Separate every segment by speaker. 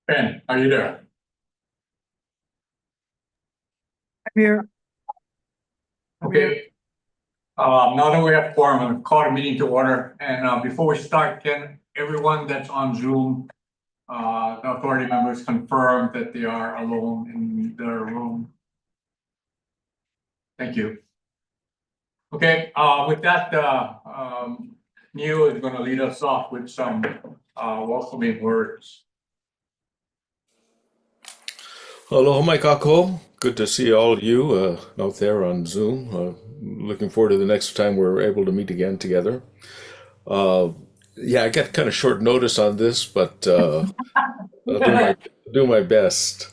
Speaker 1: Ben, are you there?
Speaker 2: I'm here.
Speaker 1: Okay. Now that we have quorum, I'm going to call the meeting to order. And before we start, can everyone that's on Zoom, the authority members confirm that they are alone in their room? Thank you. Okay, with that, Neil is going to lead us off with some welcoming words.
Speaker 3: Aloha mai kako. Good to see all of you out there on Zoom. Looking forward to the next time we're able to meet again together. Yeah, I got kind of short notice on this, but I'll do my best.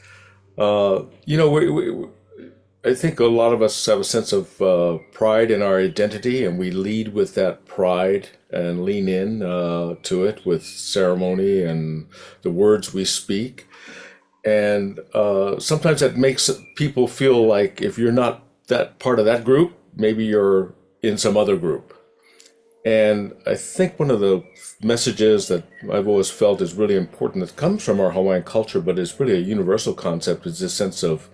Speaker 3: You know, I think a lot of us have a sense of pride in our identity, and we lead with that pride and lean in to it with ceremony and the words we speak. And sometimes that makes people feel like if you're not that part of that group, maybe you're in some other group. And I think one of the messages that I've always felt is really important that comes from our Hawaiian culture, but is really a universal concept, is this sense of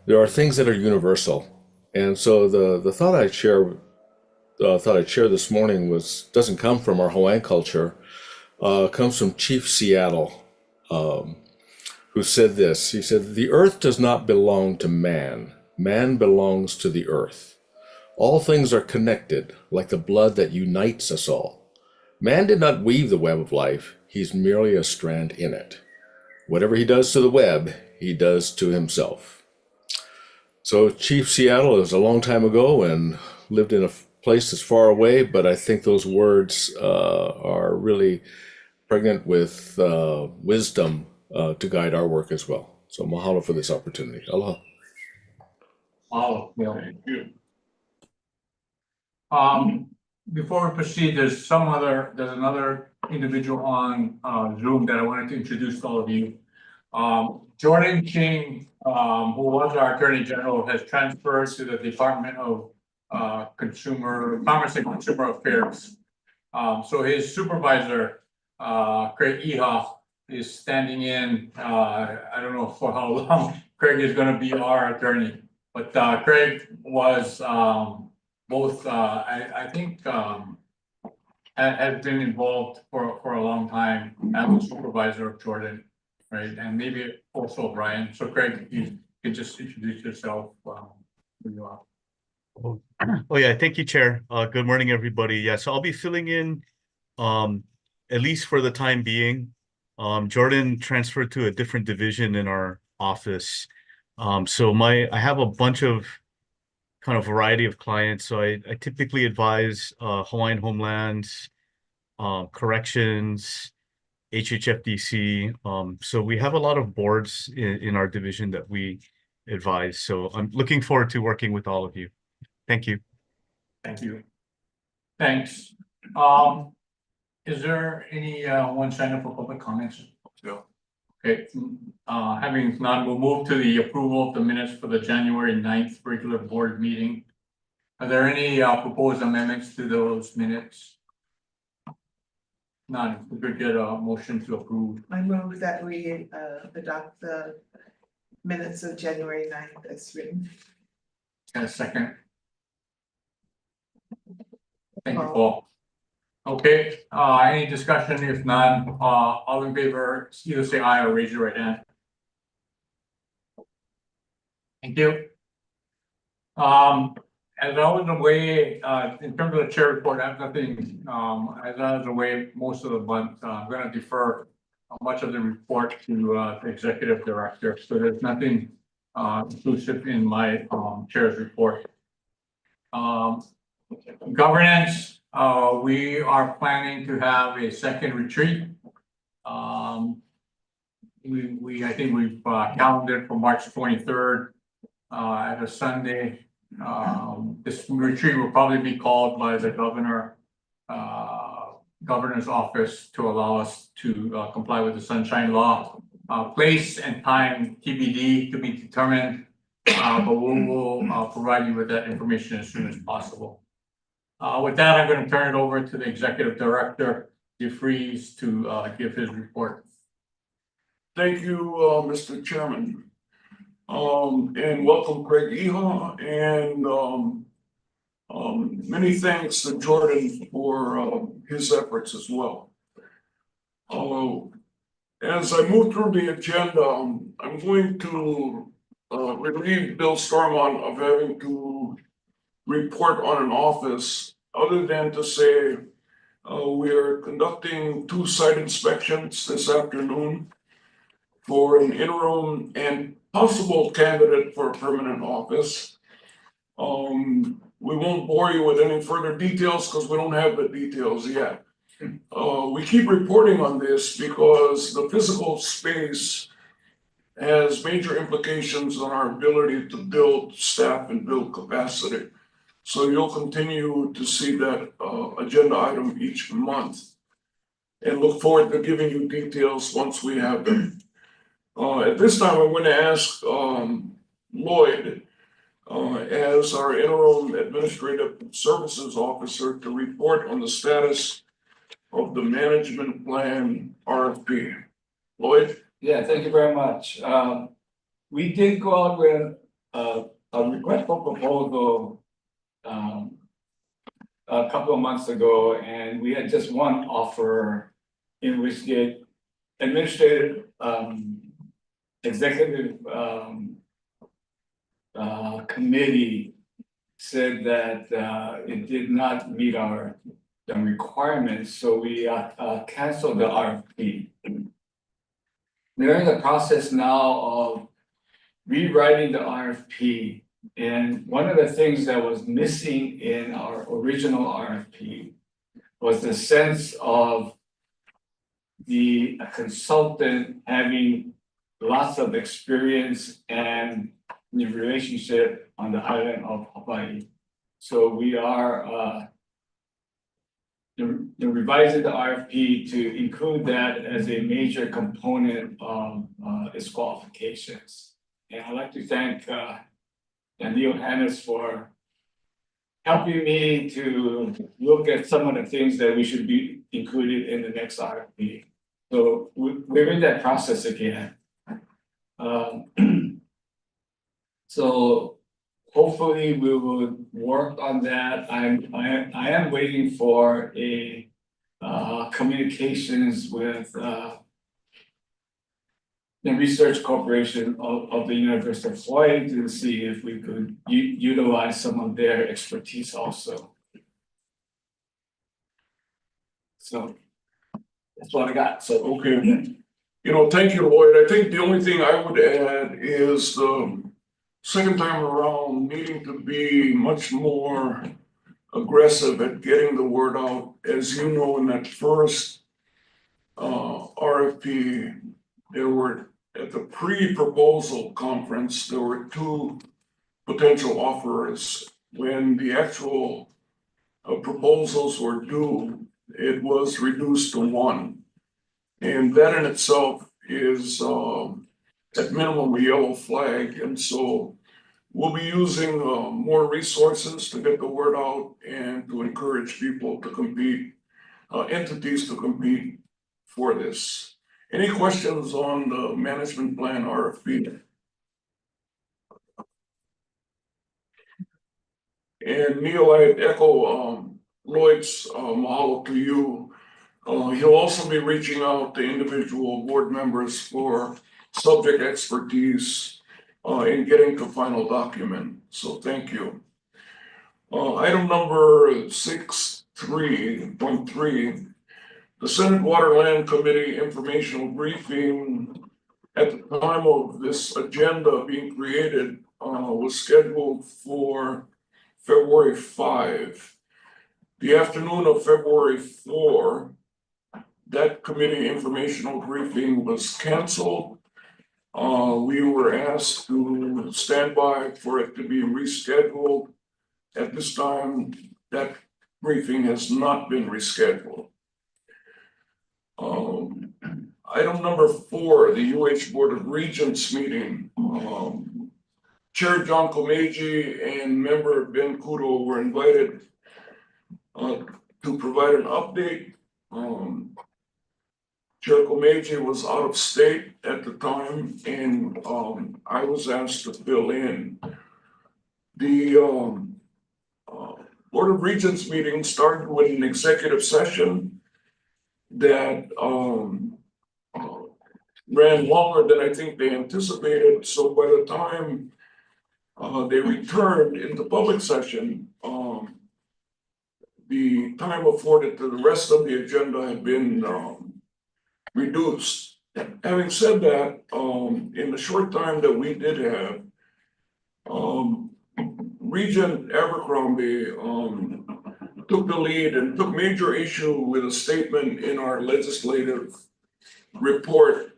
Speaker 3: there are things that are universal. And so the thought I'd share this morning doesn't come from our Hawaiian culture, comes from Chief Seattle. Who said this. He said, "The earth does not belong to man. Man belongs to the earth. All things are connected, like the blood that unites us all. Man did not weave the web of life. He's merely a strand in it. Whatever he does to the web, he does to himself." So Chief Seattle is a long time ago and lived in a place that's far away, but I think those words are really pregnant with wisdom to guide our work as well. So mahalo for this opportunity. Aloha.
Speaker 1: Mahalo, Neil. Thank you. Before we proceed, there's another individual on Zoom that I wanted to introduce to all of you. Jordan King, who was our Attorney General, has transferred to the Department of Commerce and Consumer Affairs. So his supervisor, Craig Ehoff, is standing in. I don't know for how long Craig is going to be our attorney, but Craig was both, I think, has been involved for a long time as a supervisor of Jordan, right? And maybe also Brian. So Craig, you can just introduce yourself. Who you are.
Speaker 4: Oh yeah, thank you, Chair. Good morning, everybody. Yeah, so I'll be filling in, at least for the time being. Jordan transferred to a different division in our office. So I have a bunch of kind of variety of clients. So I typically advise Hawaiian Homelands, Corrections, HHFDC. So we have a lot of boards in our division that we advise. So I'm looking forward to working with all of you. Thank you.
Speaker 1: Thank you. Thanks. Is there any one signed up for public comments? No. Okay. Having none, we'll move to the approval of the minutes for the January 9th regular board meeting. Are there any proposed amendments to those minutes? None. We could get a motion to approve.
Speaker 2: I move that we adopt the minutes of January 9th as written.
Speaker 1: And a second. Thank you, Paul. Okay, any discussion? If none, all in favor, either say aye or raise your right hand. Thank you. As I was away, in terms of the chair report, I have nothing. As I was away most of the month, I'm going to defer much of the report to the executive director. So there's nothing inclusive in my chair's report. Governance. We are planning to have a second retreat. I think we've calendared for March 23rd at a Sunday. This retreat will probably be called by the governor's office to allow us to comply with the Sunshine Law. Place and time TBD to be determined, but we'll provide you with that information as soon as possible. With that, I'm going to turn it over to the executive director, DeFries, to give his report.
Speaker 5: Thank you, Mr. Chairman. And welcome Craig Iha, and many thanks to Jordan for his efforts as well. As I move through the agenda, I'm going to relieve Bill Stormont of having to report on an office, other than to say we are conducting 2 site inspections this afternoon for an interim and possible candidate for a permanent office. We won't bore you with any further details because we don't have the details yet. We keep reporting on this because the physical space has major implications on our ability to build staff and build capacity. So you'll continue to see that agenda item each month, and look forward to giving you details once we have them. At this time, I'm going to ask Lloyd, as our interim administrative services officer, to report on the status of the management plan RFP. Lloyd?
Speaker 6: Yeah, thank you very much. We did go out with a request for proposal a couple of months ago, and we had just one offer in which the administrative executive committee said that it did not meet the requirements, so we canceled the RFP. We're in the process now of rewriting the RFP, and one of the things that was missing in our original RFP was the sense of the consultant having lots of experience and the relationship on the island of Hawaiʻi. So we are revising the RFP to include that as a major component of its qualifications. And I'd like to thank Neil Hannes for helping me to look at some of the things that we should be included in the next RFP. So we're in that process again. So hopefully we will work on that. I am waiting for a communications with the Research Corporation of the University of Hawaii to see if we could utilize some of their expertise also. So that's what I got. So
Speaker 5: Okay. Thank you, Lloyd. I think the only thing I would add is the second time around needing to be much more aggressive at getting the word out. As you know, in that first RFP, there were, at the pre-proposal conference, there were 2 potential offers. When the actual proposals were due, it was reduced to 1. And that in itself is at minimum a yellow flag. And so we'll be using more resources to get the word out and to encourage people to compete, entities to compete for this. Any questions on the management plan RFP? And Neil, I echo Lloyd's mahalo to you. He'll also be reaching out to individual board members for subject expertise in getting to final document. So thank you. Item number 6.3, the Senate Waterland Committee informational briefing at the time of this agenda being created was scheduled for February 5. The afternoon of February 4, that committee informational briefing was canceled. We were asked to stand by for it to be rescheduled. At this time, that briefing has not been rescheduled. Item number 4, the UH Board of Regents meeting. Chair John Komeiji and member Ben Kudo were invited to provide an update. Chair Komeiji was out of state at the time, and I was asked to fill in. The Board of Regents meeting started with an executive session that ran longer than I think they anticipated. So by the time they returned into public session, the time afforded to the rest of the agenda had been reduced. Having said that, in the short time that we did have, Regent Abercrombie took the lead and took major issue with a statement in our legislative report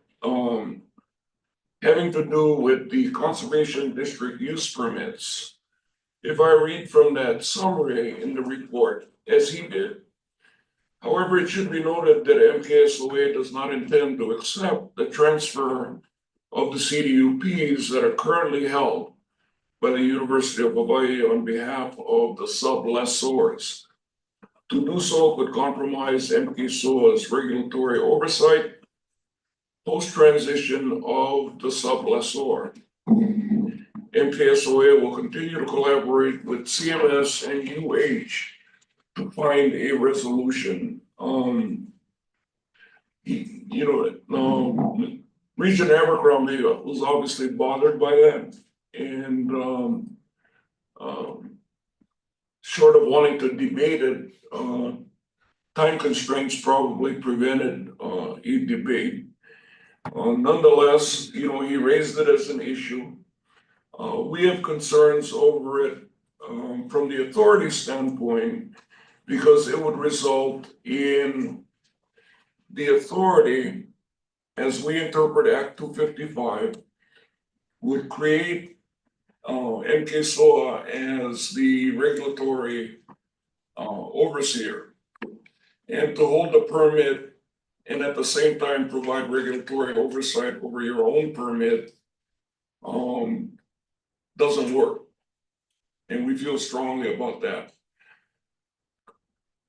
Speaker 5: having to do with the conservation district use permits. If I read from that summary in the report, as he did, however, it should be noted that MKSOA does not intend to accept the transfer of the CDUPs that are currently held by the University of Hawaii on behalf of the sublessors. To do so could compromise MKSOA's regulatory oversight post-transition of the sublessor. MKSOA will continue to collaborate with CMS and UH to find a resolution. Regent Abercrombie was obviously bothered by that, and short of wanting to debate it, time constraints probably prevented a debate. Nonetheless, he raised it as an issue. We have concerns over it from the authority standpoint, because it would result in the authority, as we interpret Act 255, would create MKSOA as the regulatory overseer, and to hold the permit and at the same time provide regulatory oversight over your own permit doesn't work. And we feel strongly about that.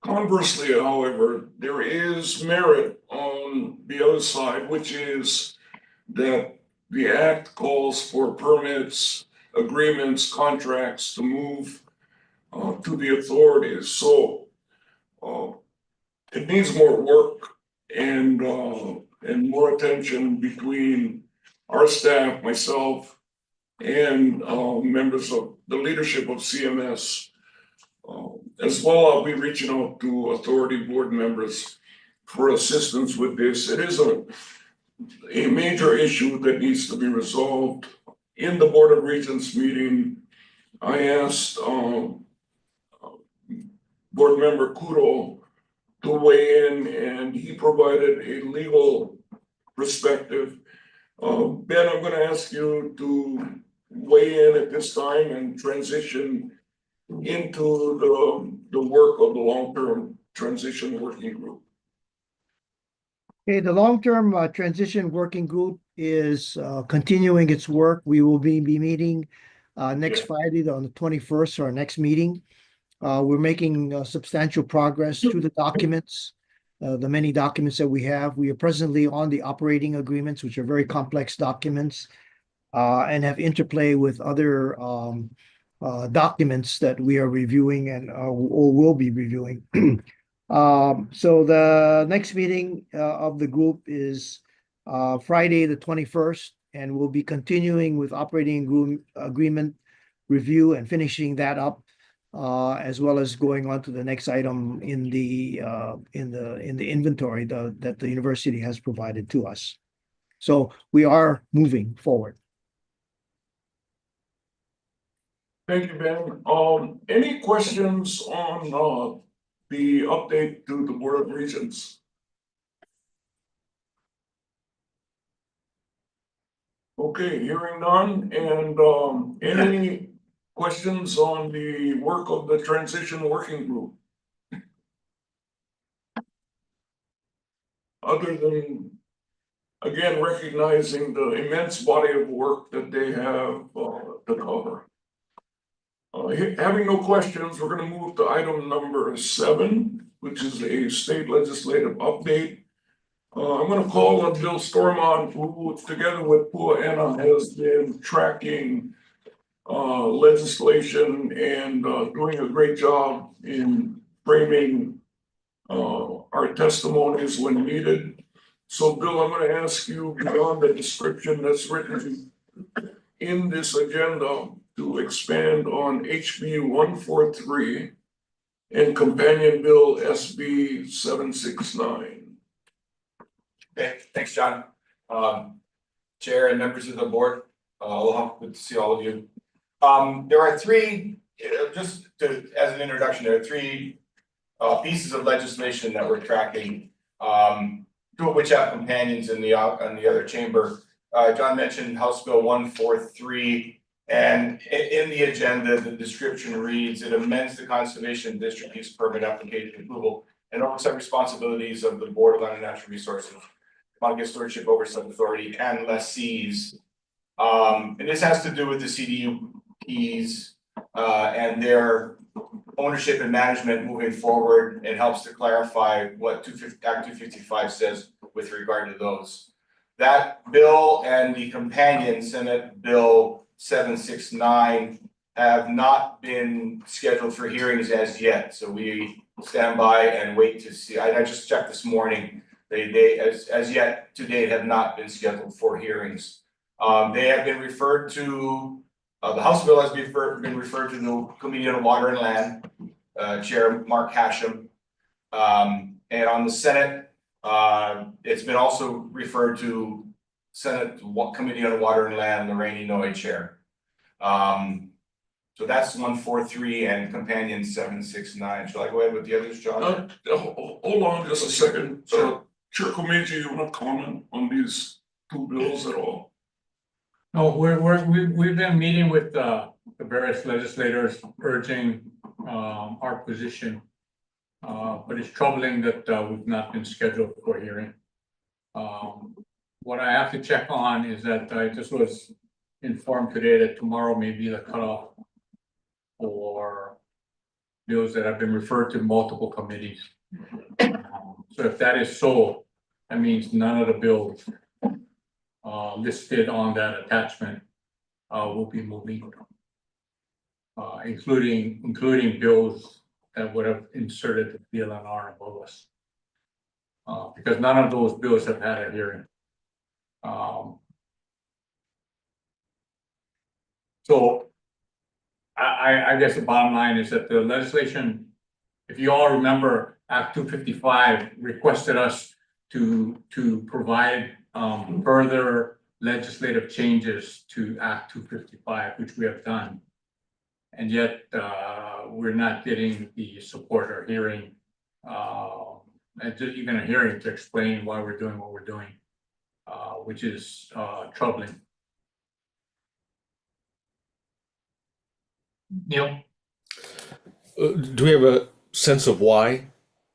Speaker 5: Conversely, however, there is merit on the other side, which is that the Act calls for permits, agreements, contracts to move to the authorities. So it needs more work and more attention between our staff, myself, and members of the leadership of CMS. As well, I'll be reaching out to authority board members for assistance with this. It is a major issue that needs to be resolved. In the Board of Regents meeting, I asked board member Kudo to weigh in, and he provided a legal perspective. Ben, I'm going to ask you to weigh in at this time and transition into the work of the long-term transition working group.
Speaker 7: Okay, the long-term transition working group is continuing its work. We will be meeting next Friday on the 21st, our next meeting. We're making substantial progress through the documents, the many documents that we have. We are presently on the operating agreements, which are very complex documents, and have interplay with other documents that we are reviewing and or will be reviewing. So the next meeting of the group is Friday, the 21st, and we'll be continuing with operating agreement review and finishing that up, as well as going on to the next item in the inventory that the university has provided to us. So we are moving forward.
Speaker 5: Thank you, Ben. Any questions on the update to the Board of Regents? Okay, hearing none, and any questions on the work of the transition working group? Other than, again, recognizing the immense body of work that they have to cover. Having no questions, we're going to move to item number 7, which is a state legislative update. I'm gonna call on Bill Stormont, who together with Puaena has been tracking legislation and doing a great job in framing our testimonies when needed. So Bill, I'm gonna ask you, beyond the description that's written in this agenda, to expand on HB 143 and companion bill SB 769.
Speaker 8: Okay, thanks, John. Chair and members of the board, aloha, good to see all of you. There are three, as an introduction, there are three pieces of legislation that we're tracking, two of which have companions in the other chamber. John mentioned House Bill 143, and in the agenda, the description reads, it amends the Conservation District Use Permit application approval and oversight responsibilities of the Board of Land and Natural Resources, Montague Stewardship Oversight Authority, and lessees. And this has to do with the CDUPs and their ownership and management moving forward. It helps to clarify what Act 255 says with regard to those. That bill and the companion Senate Bill 769 have not been scheduled for hearings as yet. So we stand by and wait to see. I just checked this morning. They as yet to date have not been scheduled for hearings. They have been referred to, the House bill has been referred to the Committee on Water and Land, Chair Mark Hashem. And on the Senate, it's been also referred to Senate Committee on Water and Land, Lorraine Inouye Chair. So that's 143 and companion 769. Shall I go ahead with the others, John?
Speaker 5: Hold on just a second.
Speaker 8: Sure.
Speaker 5: Chair Komeiji, you wanna comment on these two bills at all?
Speaker 1: No, we've been meeting with the various legislators urging our position. But it's troubling that we've not been scheduled for hearing. What I have to check on is that I just was informed today that tomorrow may be the cutoff for bills that have been referred to multiple committees. So if that is so, that means none of the bills listed on that attachment will be moving. Including bills that would have inserted the DLNR above us. Because none of those bills have had a hearing. So I guess the bottom line is that the legislation, if you all remember, Act 255 requested us to provide further legislative changes to Act 255, which we have done. And yet we're not getting the support or hearing, even a hearing to explain why we're doing what we're doing, which is troubling. Neil?
Speaker 3: Do we have a sense of why?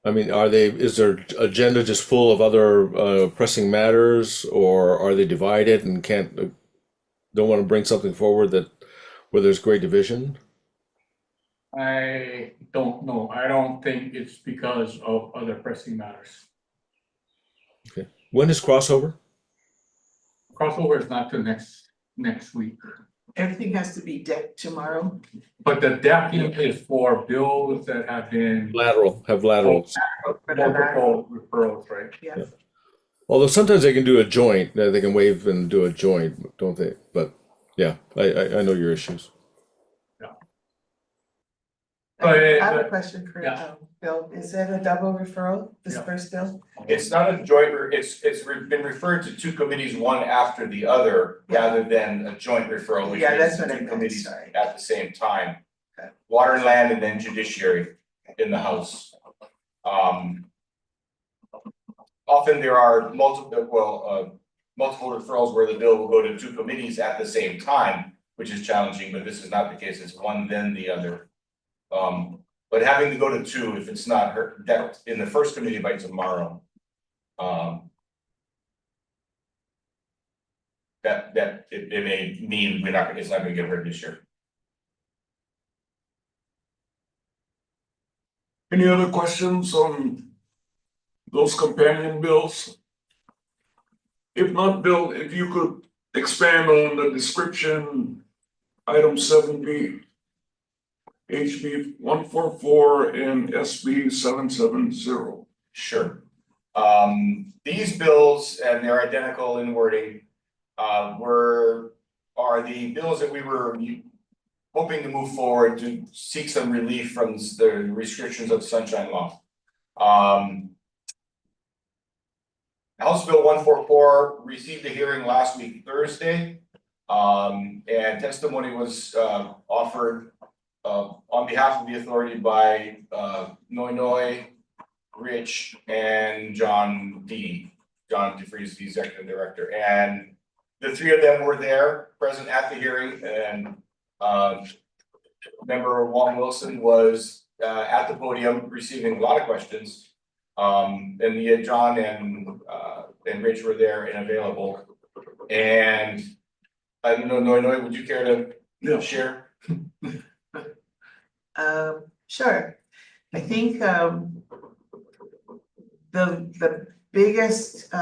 Speaker 3: I mean, is their agenda just full of other pressing matters, or are they divided and don't want to bring something forward where there's great division?
Speaker 1: I don't know. I don't think it's because of other pressing matters.
Speaker 3: Okay. When is crossover?
Speaker 1: Crossover is not till next week.
Speaker 2: Everything has to be decked tomorrow.
Speaker 1: But the decking is for bills that have been
Speaker 3: Have laterals.
Speaker 1: multiple referrals, right?
Speaker 2: Yeah.
Speaker 3: Although sometimes they can do a joint, they can waive and do a joint, don't they? But yeah, I know your issues.
Speaker 2: I have a question for
Speaker 1: Yeah.
Speaker 2: Bill. Is that a double referral, this
Speaker 1: Yeah.
Speaker 2: first bill?
Speaker 8: It's not a joint, it's been referred to two committees, one after the other, rather than a joint referral, which
Speaker 2: Yeah, that's
Speaker 8: is
Speaker 2: what I
Speaker 8: two
Speaker 2: meant,
Speaker 8: committees
Speaker 2: sorry.
Speaker 8: at the same time.
Speaker 2: Okay.
Speaker 8: Water and Land and then Judiciary in the House. Often there are multiple referrals where the bill will go to two committees at the same time, which is challenging, but this is not the case. It's one then the other. But having to go to two, if it's not that in the first committee by tomorrow. That it may mean it's not gonna get heard this year.
Speaker 5: Any other questions on those companion bills? If not, Bill, if you could expand on the description, item 7B, HB 144 and SB 770.
Speaker 8: Sure. These bills, and they're identical in wording, are the bills that we were hoping to move forward to seek some relief from the restrictions of Sunshine Law. House Bill 144 received a hearing last week, Thursday. And testimony was offered on behalf of the authority by Noi, Rich, and John Dean. John DeFries, the executive director. And the three of them were there, present at the hearing, and member Wong Wilson was at the podium receiving a lot of questions. And John and Rich were there and available. And I don't know, Noi, would you care to share?
Speaker 2: Sure. I think the biggest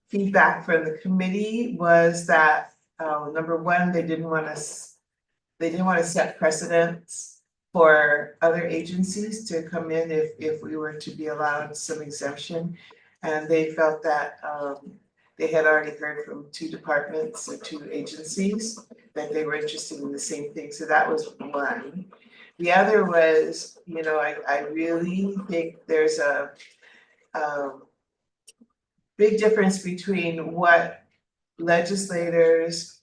Speaker 2: feedback from the committee was that number one, they didn't want to set precedents for other agencies to come in if we were to be allowed some exemption. And they felt that they had already heard from two departments or two agencies that they were interested in the same thing. So that was one. The other was, I really think there's a big difference between what legislators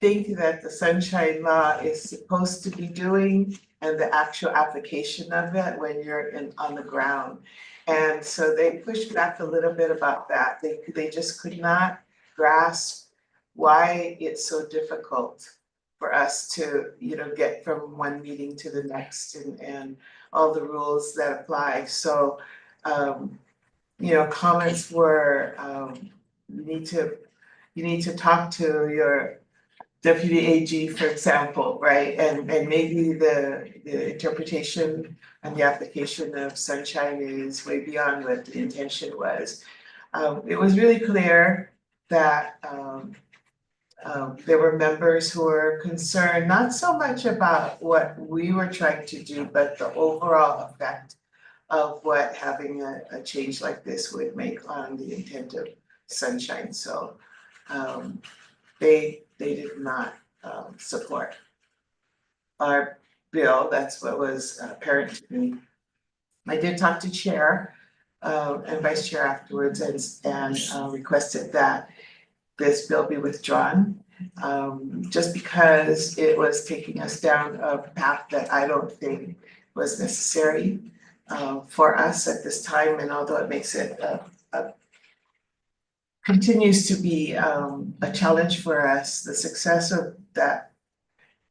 Speaker 2: think that the Sunshine Law is supposed to be doing and the actual application of it when you're on the ground. And so they pushed back a little bit about that. They just could not grasp why it's so difficult for us to, get from one meeting to the next and all the rules that apply. So, comments were, you need to talk to your deputy AG, for example, right? And maybe the interpretation and the application of Sunshine is way beyond what the intention was. It was really clear that there were members who were concerned, not so much about what we were trying to do, but the overall effect of what having a change like this would make on the intent of Sunshine. So they did not support our bill. That's what was apparent to me. I did talk to Chair and Vice Chair afterwards and requested that this bill be withdrawn, just because it was taking us down a path that I don't think was necessary for us at this time. And although it makes it continues to be a challenge for us, the success of that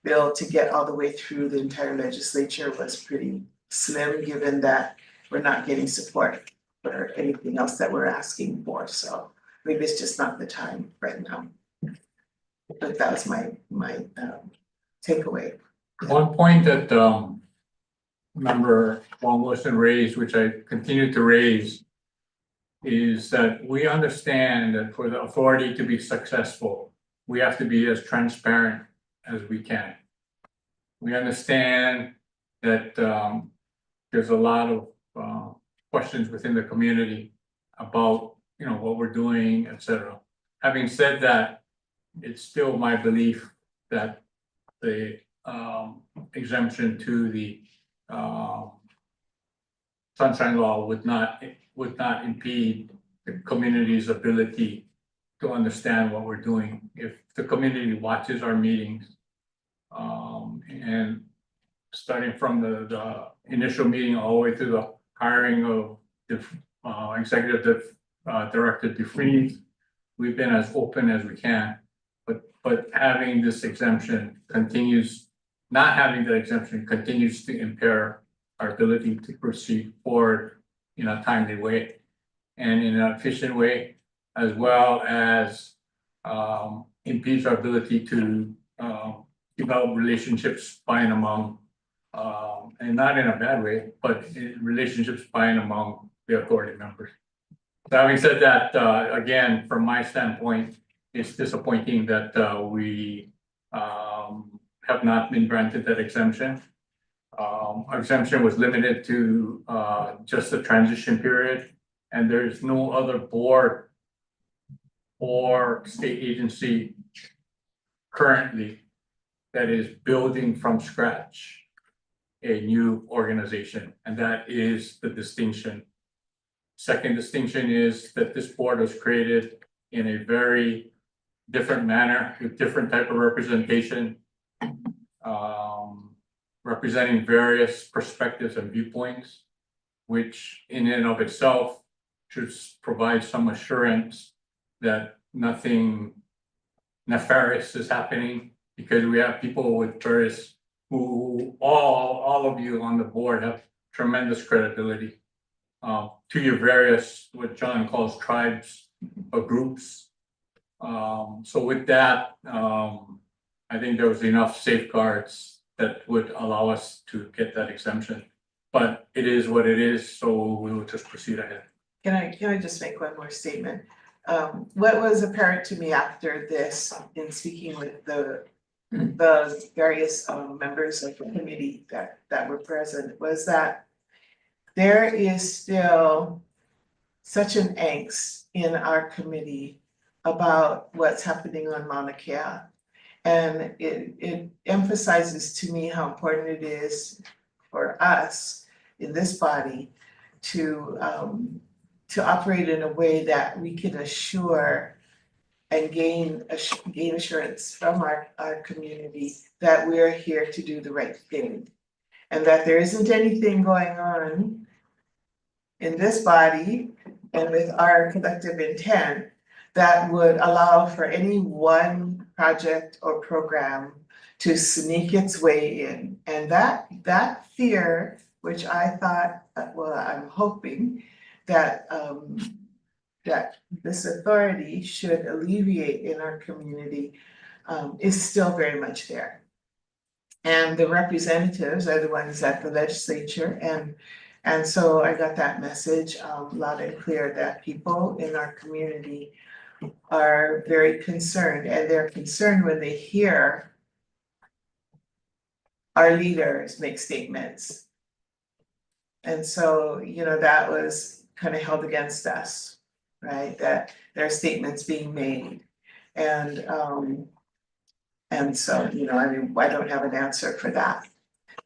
Speaker 2: bill to get all the way through the entire legislature was pretty slim, given that we're not getting support for anything else that we're asking for. So maybe it's just not the time right now. But that was my takeaway.
Speaker 1: One point that member Wong Wilson raised, which I continue to raise, is that we understand that for the authority to be successful, we have to be as transparent as we can. We understand that there's a lot of questions within the community about what we're doing, etc. Having said that, it's still my belief that the exemption to the Sunshine Law would not impede the community's ability to understand what we're doing. If the community watches our meetings, and starting from the initial meeting all the way to the hiring of the executive director DeFries, we've been as open as we can. But having this exemption continues, not having the exemption continues to impair our ability to proceed forward in a timely way and in an efficient way, as well as impedes our ability to develop relationships by and among, and not in a bad way, but relationships by and among the authority members. So having said that, again, from my standpoint, it's disappointing that we have not been granted that exemption. Our exemption was limited to just the transition period, and there's no other board or state agency currently that is building from scratch a new organization, and that is the distinction. Second distinction is that this board was created in a very different manner with different type of representation, representing various perspectives and viewpoints, which in and of itself should provide some assurance that nothing nefarious is happening, because we have people with various who all of you on the board have tremendous credibility to your various, what John calls tribes or groups. So with that, I think there was enough safeguards that would allow us to get that exemption. But it is what it is, so we will just proceed ahead.
Speaker 2: Can I just make one more statement? What was apparent to me after this, in speaking with the various members of the committee that were present, was that there is still such an angst in our committee about what's happening on Mauna Kea. And it emphasizes to me how important it is for us in this body to operate in a way that we can assure and gain assurance from our community that we're here to do the right thing. And that there isn't anything going on in this body and with our collective intent that would allow for any one project or program to sneak its way in. And that fear, which I thought, well, I'm hoping that that this authority should alleviate in our community, is still very much there. And the representatives are the ones at the legislature, and so I got that message loud and clear that people in our community are very concerned, and they're concerned when they hear our leaders make statements. And so, you know, that was kind of held against us, right? That there are statements being made. And so, you know, I mean, I don't have an answer for that.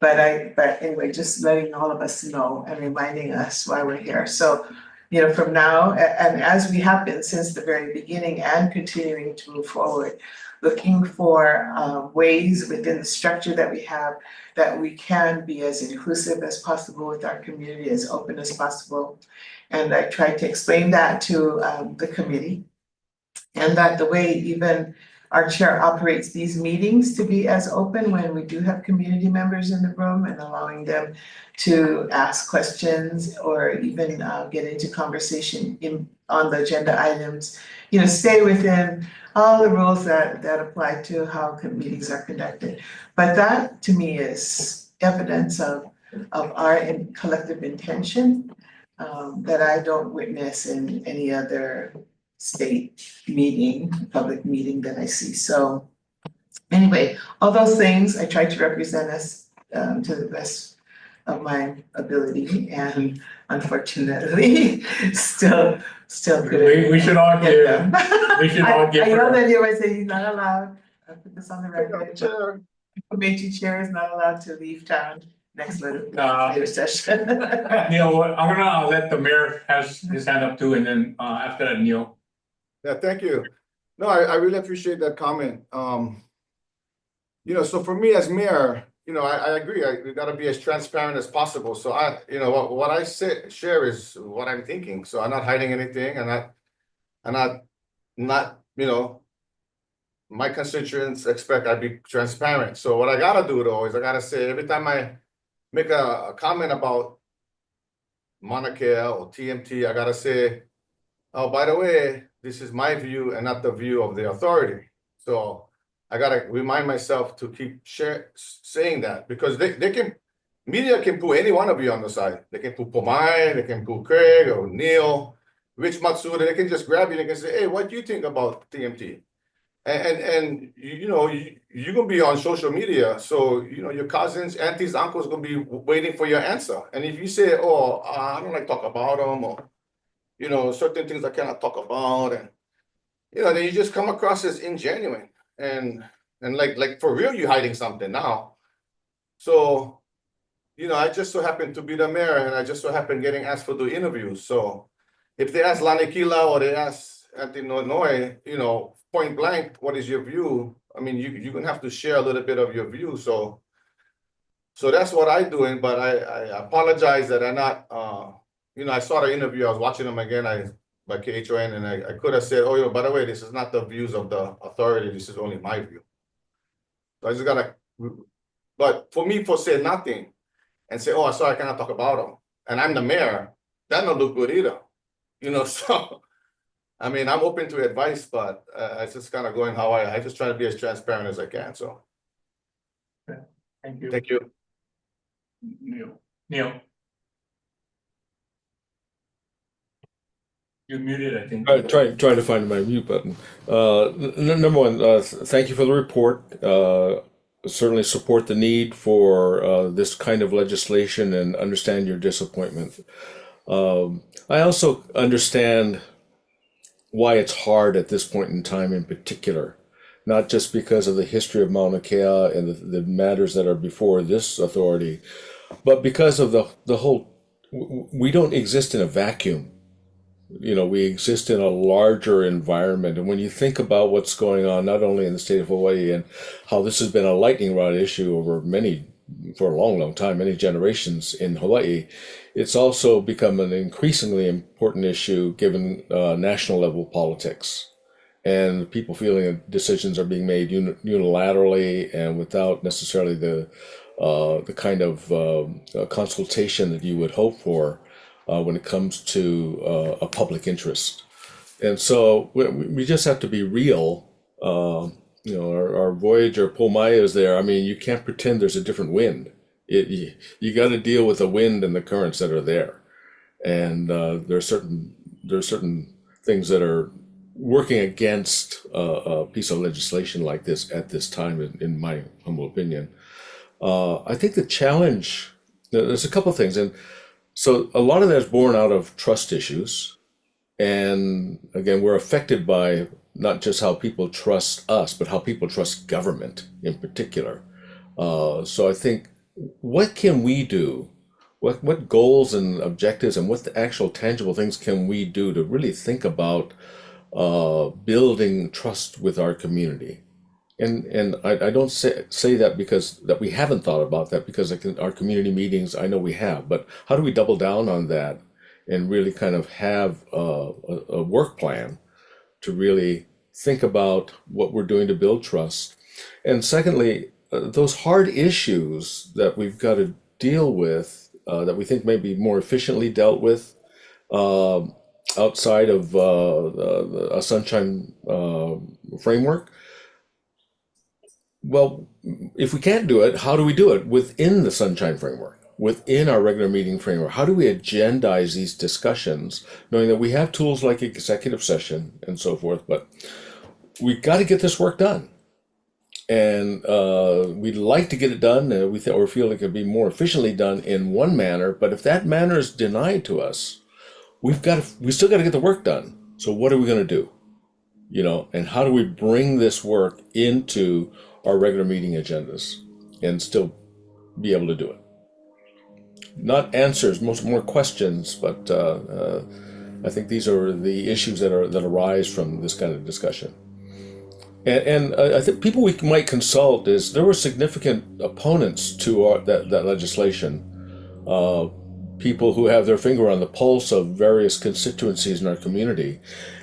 Speaker 2: But anyway, just letting all of us know and reminding us why we're here. So, you know, from now, and as we have been since the very beginning and continuing to move forward, looking for ways within the structure that we have that we can be as inclusive as possible with our community, as open as possible. And I tried to explain that to the committee, and that the way even our chair operates these meetings to be as open when we do have community members in the room, and allowing them to ask questions or even get into conversation on the agenda items, you know, stay within all the rules that apply to how meetings are conducted. But that to me is evidence of our collective intention that I don't witness in any other state meeting, public meeting that I see. So anyway, all those things, I try to represent us to the best of my ability, and unfortunately, still couldn't
Speaker 1: We should all
Speaker 2: get
Speaker 1: give,
Speaker 2: them.
Speaker 1: we should all give
Speaker 2: I know
Speaker 1: her-
Speaker 2: that you always say he's not allowed, I put this on the record, committee chair is not allowed to leave town next later session.
Speaker 1: Neil, I'm gonna let the mayor has his hand up too, and then after that, Neil.
Speaker 9: Yeah, thank you. No, I really appreciate that comment. You know, so for me as mayor, you know, I agree, we gotta be as transparent as possible. So you know, what I share is what I'm thinking. So I'm not hiding anything, and I'm not, you know, my constituents expect I be transparent. So what I gotta do though is I gotta say every time I make a comment about Mauna Kea or TMT, I gotta say, oh, by the way, this is my view and not the view of the authority. So I gotta remind myself to keep saying that, because media can put any one of you on the side. They can put Pomai, they can put Craig or Neil, Rich Matsuda, they can just grab you, they can say, hey, what do you think about TMT? And you know, you're gonna be on social media, so you know your cousins, aunties, uncles gonna be waiting for your answer. And if you say, "Oh, I don't like talk about them," or you know, certain things I cannot talk about, and you know, then you just come across as ingenuine and like for real, you're hiding something now. So you know, I just so happen to be the mayor, and I just so happen getting asked for the interviews. So if they ask Lanikila or they ask Antinonoi, you know, point blank, what is your view? I mean, you're gonna have to share a little bit of your view. So that's what I'm doing, but I apologize that I'm not, you know, I saw the interview, I was watching them again, by KHON, and I could have said, oh, you know, by the way, this is not the views of the authority, this is only my view. So I just gotta, but for me, for say nothing and say, oh, I'm sorry, I cannot talk about them, and I'm the mayor, that don't look good either, you know, so. I mean, I'm open to advice, but I just kind of going how I just try to be as transparent as I can, so.
Speaker 1: Thank you.
Speaker 9: Thank you.
Speaker 1: Neil. You're muted, I think.
Speaker 3: Trying to find my mute button. Number one, thank you for the report. Certainly support the need for this kind of legislation and understand your disappointment. I also understand why it's hard at this point in time in particular, not just because of the history of Mauna Kea and the matters that are before this authority, but because of the whole, we don't exist in a vacuum. You know, we exist in a larger environment. And when you think about what's going on, not only in the state of Hawaii and how this has been a lightning rod issue for a long, long time, many generations in Hawaii, it's also become an increasingly important issue given national level politics and people feeling that decisions are being made unilaterally and without necessarily the kind of consultation that you would hope for when it comes to a public interest. And so we just have to be real. You know, our Voyager Pomaya is there. I mean, you can't pretend there's a different wind. You got to deal with the wind and the currents that are there, and there are certain things that are working against a piece of legislation like this at this time, in my humble opinion. I think the challenge, there's a couple of things, and so a lot of that is born out of trust issues, and again, we're affected by not just how people trust us, but how people trust government in particular. So I think, what can we do? What goals and objectives and what the actual tangible things can we do to really think about building trust with our community? And I don't say that because that we haven't thought about that, because our community meetings, I know we have, but how do we double down on that and really kind of have a work plan to really think about what we're doing to build trust? And secondly, those hard issues that we've got to deal with, that we think may be more efficiently dealt with outside of a sunshine framework. Well, if we can't do it, how do we do it within the sunshine framework, within our regular meeting framework? How do we agendize these discussions, knowing that we have tools like executive session and so forth, but we got to get this work done. And we'd like to get it done, and we feel like it could be more efficiently done in one manner. But if that manner is denied to us, we still got to get the work done. So what are we going to do? You know, and how do we bring this work into our regular meeting agendas and still be able to do it? Not answers, more questions, but I think these are the issues that arise from this kind of discussion. And I think people we might consult is, there were significant opponents to that legislation, people who have their finger on the pulse of various constituencies in our community.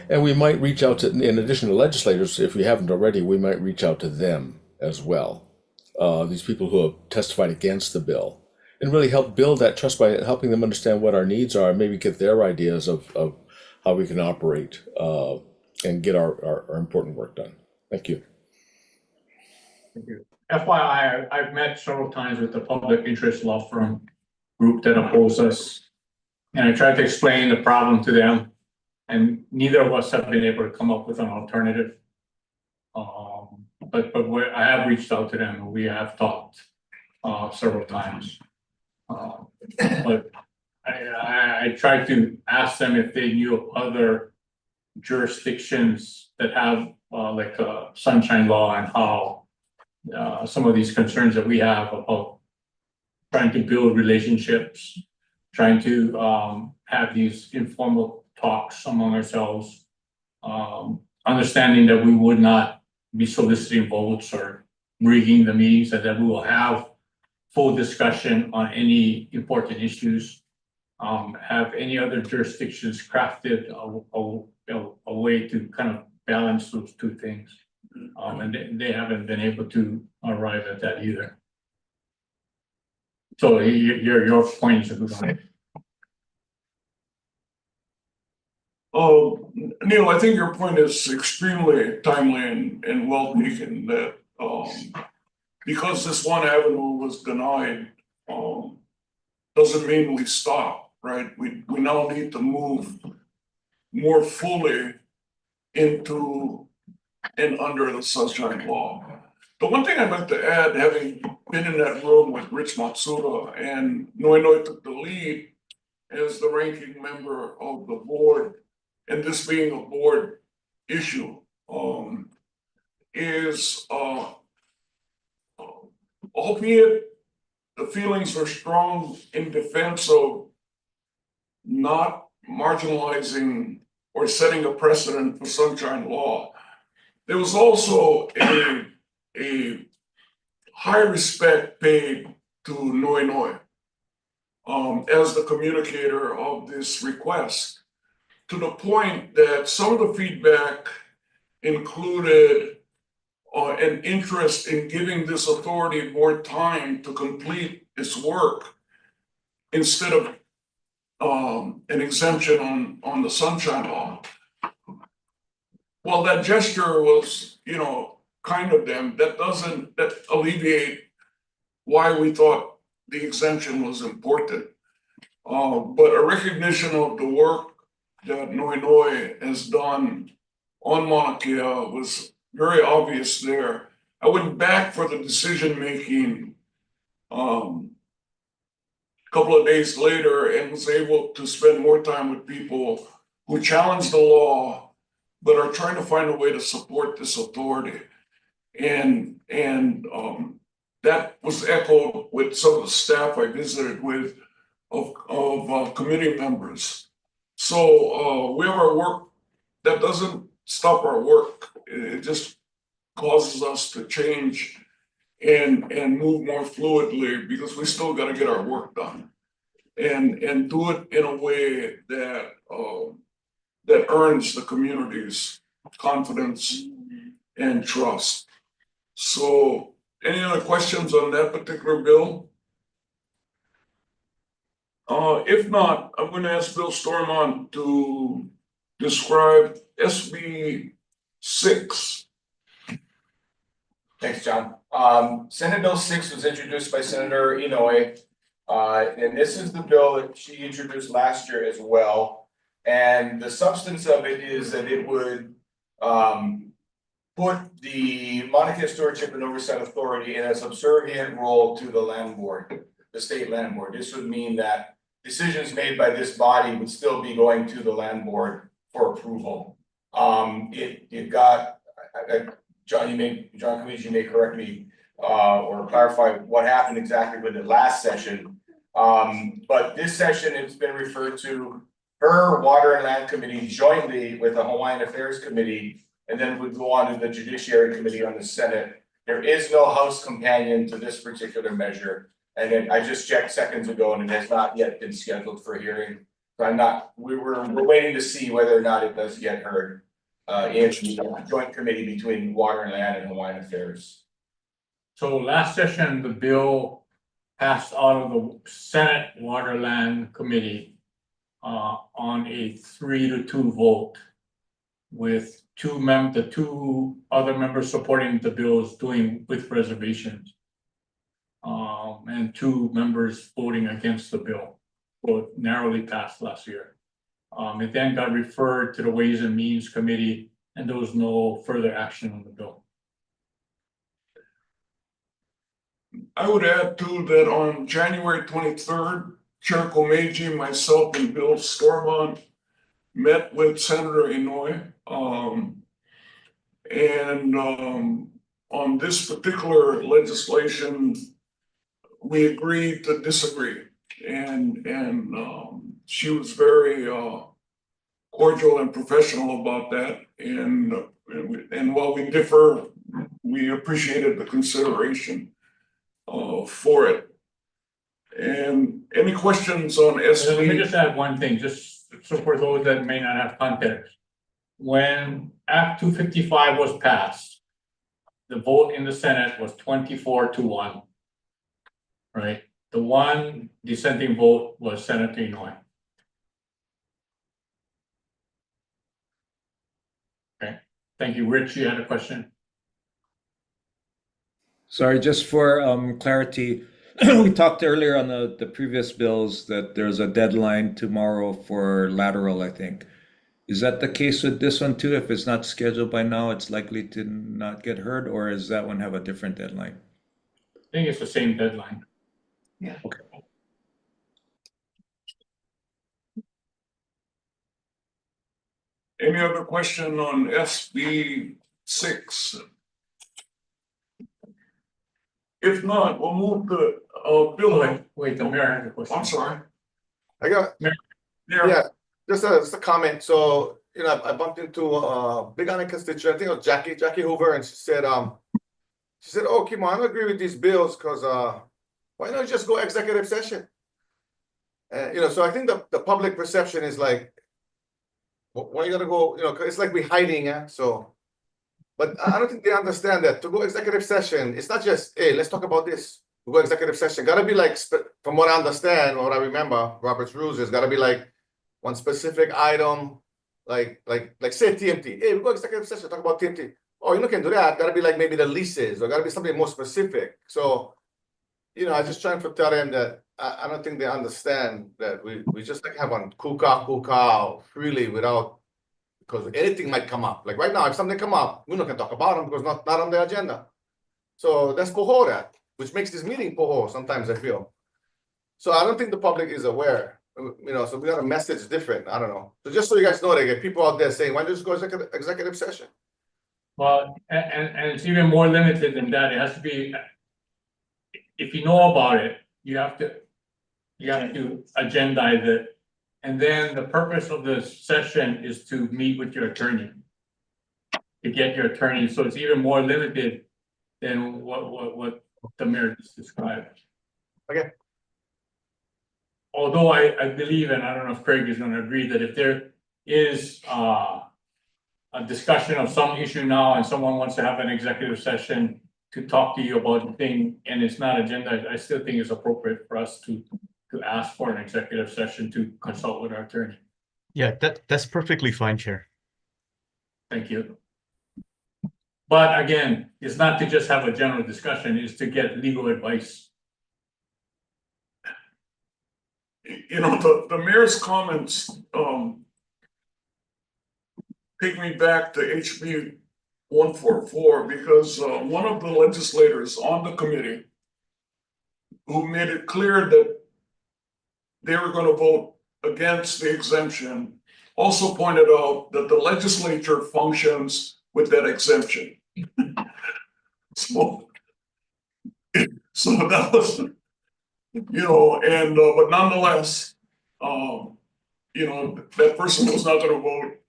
Speaker 3: And we might reach out to, in addition to legislators, if we haven't already, we might reach out to them as well. These people who have testified against the bill, and really help build that trust by helping them understand what our needs are, and maybe get their ideas of how we can operate and get our important work done. Thank you.
Speaker 1: Thank you. FYI, I've met several times with the public interest law firm group that oppose us. And I tried to explain the problem to them. And neither of us have been able to come up with an alternative. But I have reached out to them and we have talked several times. But I tried to ask them if they knew of other jurisdictions that have like a sunshine law, and how some of these concerns that we have about trying to build relationships, trying to have these informal talks among ourselves, understanding that we would not be soliciting votes or rigging the meetings, and that we will have full discussion on any important issues. Have any other jurisdictions crafted a way to kind of balance those two things? And they haven't been able to arrive at that either. So your point is a good one.
Speaker 5: Oh, Neil, I think your point is extremely timely and well taken, that because this one avenue was denied, doesn't mean we stop, right? We now need to move more fully into and under the sunshine law. The one thing I'd like to add, having been in that room with Rich Matsuda, and Noe took the lead as the ranking member of the board, and this being a board issue, is albeit the feelings are strong in defense of not marginalizing or setting a precedent for sunshine law, there was also a high respect paid to Noe as the communicator of this request, to the point that some of the feedback included an interest in giving this authority more time to complete its work instead of an exemption on the sunshine law. Well, that gesture was, kind of them. That doesn't alleviate why we thought the exemption was important. But a recognition of the work that Noe has done on Mauna Kea was very obvious there. I went back for the decision making a couple of days later and was able to spend more time with people who challenge the law but are trying to find a way to support this authority. And that was echoed with some of the staff I visited with of committee members. So we have our work. That doesn't stop our work. It just causes us to change and move more fluidly, because we still got to get our work done and do it in a way that that earns the community's confidence and trust. So, any other questions on that particular bill? If not, I'm going to ask Bill Stormont to describe SB 6.
Speaker 8: Thanks, John. Senate Bill 6 was introduced by Senator Inouye. And this is the bill that she introduced last year as well. And the substance of it is that it would put the Mauna Kea Stewardship and Oversight Authority in a subservient role to the land board, the state land board. This would mean that decisions made by this body would still be going to the land board for approval. It got, John Committee, you may correct me or clarify what happened exactly with it last session. But this session, it's been referred to her Water and Land Committee jointly with the Hawaiian Affairs Committee, and then would go on to the Judiciary Committee on the Senate. There is no House companion to this particular measure. And then I just checked seconds ago and it has not yet been scheduled for hearing. So we're waiting to see whether or not it does get heard in the joint committee between Water and Land and Hawaiian Affairs.
Speaker 1: So last session, the bill passed out of the Senate Water Land Committee on a 3-2 vote, with the two other members supporting the bills doing with reservations. And 2 members voting against the bill. So it narrowly passed last year. It then got referred to the Ways and Means Committee, and there was no further action on the bill.
Speaker 5: I would add too that on January 23rd, Chair Komeiji, myself and Bill Stormont met with Senator Inouye. On this particular legislation, we agreed to disagree. And she was very cordial and professional about that. And while we differ, we appreciated the consideration for it. And any questions on
Speaker 1: Let me
Speaker 5: SB?
Speaker 1: just add one thing, just so for those that may not have context. When Act 255 was passed, the vote in the Senate was 24-1. Right? The one dissenting vote was Senator Inouye. Okay, thank you. Rich, you had a question?
Speaker 10: Sorry, just for clarity, we talked earlier on the previous bills that there's a deadline tomorrow for lateral, I think. Is that the case with this one too? If it's not scheduled by now, it's likely to not get heard, or does that one have a different deadline?
Speaker 1: I think it's the same deadline.
Speaker 2: Yeah.
Speaker 10: Okay.
Speaker 5: Any other question on SB 6? If not, we'll move to Bill.
Speaker 1: Wait, the mayor has a question.
Speaker 5: I'm sorry.
Speaker 9: I got, yeah, just a comment. So, you know, I bumped into a big honest constituent, I think it was Jackie Hoover, and she said, oh, Kimo, I don't agree with these bills because why not just go executive session? You know, so I think the public perception is like, why you gotta go, you know, it's like we're hiding, yeah? So, but I don't think they understand that to go executive session, it's not just, hey, let's talk about this. We go executive session, gotta be like, from what I understand, or what I remember, Robert's rules is gotta be like one specific item, like say TMT. Hey, we go executive session, talk about TMT. Oh, you can do that. Gotta be like maybe the leases, or gotta be something more specific. So, you know, I just trying to tell them that I don't think they understand that we just like have on cool freely without, because anything might come up. Like right now, if something come up, we not can talk about them because not on the agenda. So that's poho that, which makes this meeting poho sometimes, I feel. So I don't think the public is aware, you know, so we got a message different. I don't know. So just so you guys know, they get people out there saying, why don't you just go executive session?
Speaker 1: Well, and it's even more limited than that. It has to be, if you know about it, you have to agendize it. And then the purpose of the session is to meet with your attorney. To get your attorney, so it's even more limited than what the mayor just described.
Speaker 9: Okay.
Speaker 1: Although I believe, and I don't know if Craig is gonna agree, that if there is a discussion of some issue now and someone wants to have an executive session to talk to you about the thing and it's not agenda, I still think it's appropriate for us to ask for an executive session to consult with our attorney.
Speaker 4: Yeah, that's perfectly fine, Chair.
Speaker 1: Thank you. But again, it's not to just have a general discussion, it's to get legal advice.
Speaker 5: You know, the mayor's comments take me back to HB 144 because one of the legislators on the committee who made it clear that they were going to vote against the exemption also pointed out that the legislature functions with that exemption. So that was, you know, and but nonetheless, you know, that person was not going to vote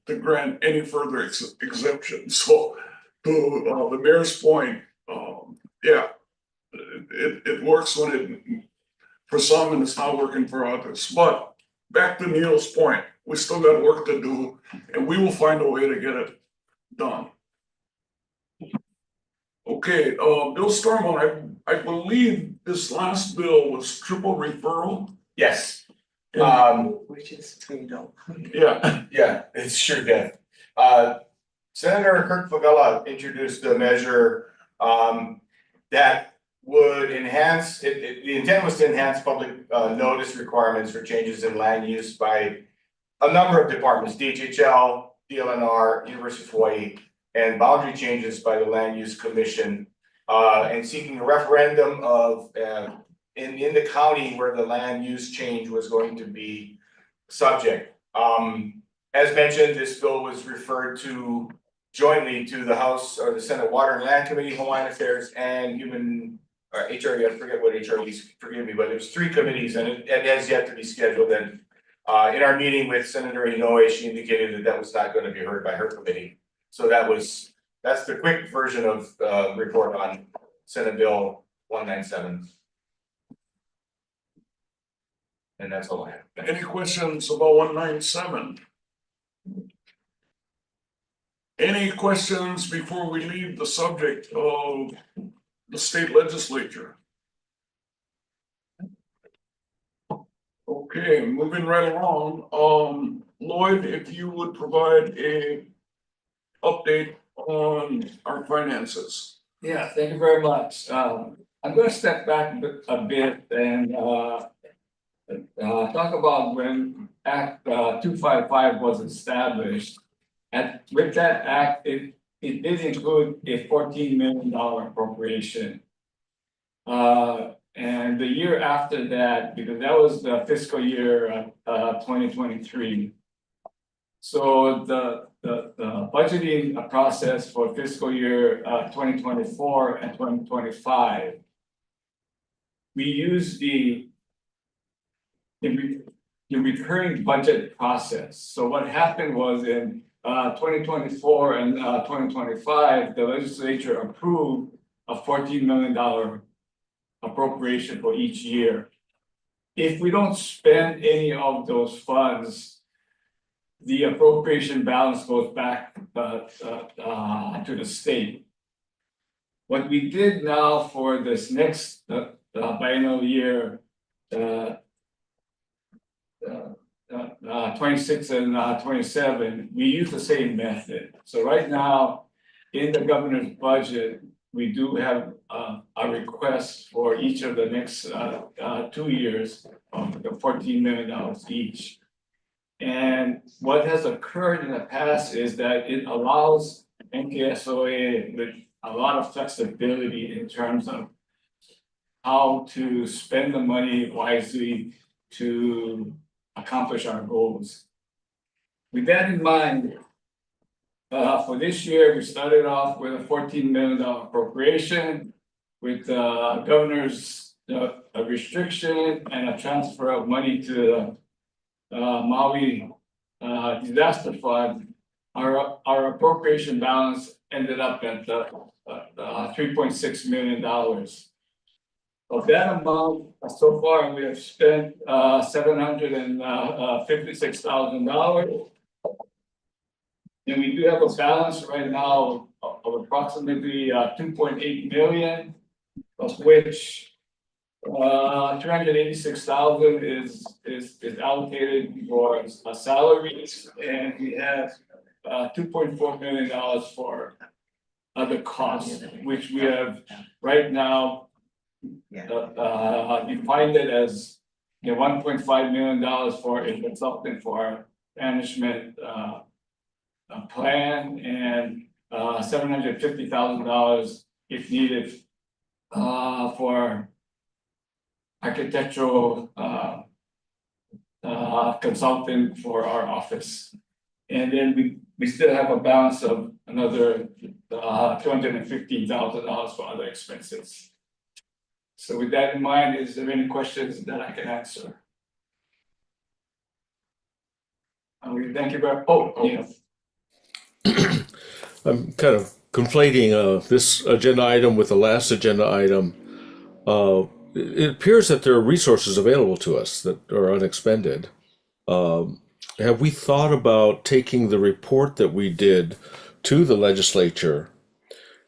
Speaker 5: to grant any further exemption. So to the mayor's point, yeah, it works when it for some and it's not working for others. But back to Neil's point, we still got work to do, and we will find a way to get it done. Okay, Bill Stormont, I believe this last bill was triple referral.
Speaker 8: Yes,
Speaker 2: Which is fatal.
Speaker 5: Yeah,
Speaker 8: yeah, it's sure did. Senator Kirk Favela introduced a measure that would enhance, the intent was to enhance public notice requirements for changes in land use by a number of departments, DHL, DLNR, University of Hawaii, and boundary changes by the Land Use Commission, and seeking a referendum of, in the county where the land use change was going to be subject. As mentioned, this bill was referred to jointly to the House or the Senate Water and Land Committee, Hawaiian Affairs, and Human, or HRE, I forget what HRE is, forgive me, but it was 3 committees, and it has yet to be scheduled. And in our meeting with Senator Inoue, she indicated that that was not going to be heard by her committee. So that's the quick version of report on Senate Bill 197. And that's all I have.
Speaker 5: Any questions about 197? Any questions before we leave the subject of the state legislature? Okay, moving right along. Lloyd, if you would provide a update on our finances.
Speaker 6: Yeah, thank you very much. I'm gonna step back a bit and talk about when Act 255 was established. And with that act, it did include a $14 million appropriation. And the year after that, because that was the fiscal year 2023. So the budgeting process for fiscal year 2024 and 2025, we use the recurring budget process. So what happened was in 2024 and 2025, the legislature approved a $14 million appropriation for each year. If we don't spend any of those funds, the appropriation balance goes back to the state. What we did now for this next biennial year, 26 and 27, we use the same method. So right now, in the governor's budget, we do have a request for each of the next 2 years of the $14 million each. And what has occurred in the past is that it allows MKSOA with a lot of flexibility in terms of how to spend the money wisely to accomplish our goals. With that in mind, for this year, we started off with a $14 million appropriation with governor's a restriction and a transfer of money to the Maui disaster fund. Our appropriation balance ended up at $3.6 million. Of that amount, so far we have spent $756,000. And we do have a balance right now of approximately 2.8 million, of which 386,000 is allocated for salaries, and we have $2.4 million for other costs, which we have right now defined it as $1.5 million for a consultant for our management plan, and $750,000 if needed for architectural consultant for our office. And then we still have a balance of another $215,000 for other expenses. So with that in mind, is there any questions that I can answer? Thank you very much. Yes.
Speaker 3: I'm kind of conflating this agenda item with the last agenda item. It appears that there are resources available to us that are unexpended. Have we thought about taking the report that we did to the legislature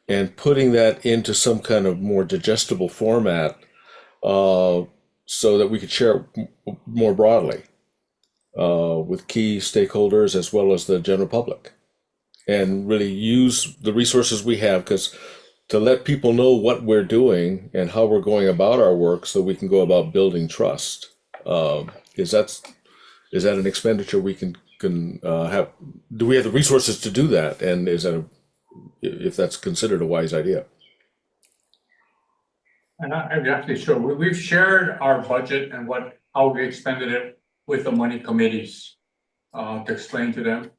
Speaker 3: and putting that into some kind of more digestible format so that we could share it more broadly with key stakeholders as well as the general public, and really use the resources we have, because to let people know what we're doing and how we're going about our work so we can go about building trust. Is that an expenditure we can can do we have the resources to do that? And is that if that's considered a wise idea?
Speaker 1: I'm not exactly sure. We've shared our budget and how we expended it with the money committees to explain to them.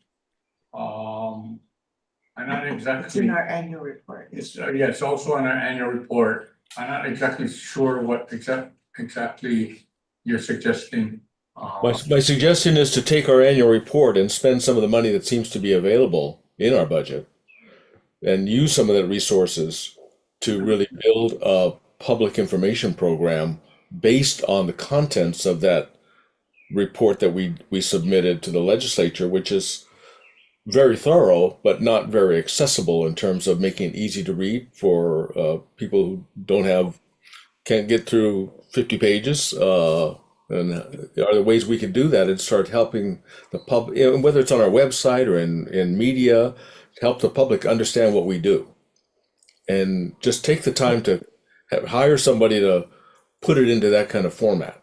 Speaker 1: I'm not
Speaker 2: It's
Speaker 1: exactly.
Speaker 2: in our annual report.
Speaker 1: It's it's also in our annual report. I'm not exactly sure what exactly you're suggesting.
Speaker 3: My suggestion is to take our annual report and spend some of the money that seems to be available in our budget and use some of the resources to really build a public information program based on the contents of that report that we submitted to the legislature, which is very thorough, but not very accessible in terms of making it easy to read for people who can't get through 50 pages. And are there ways we can do that and start helping the public, whether it's on our website or in media, to help the public understand what we do, and just take the time to hire somebody to put it into that kind of format.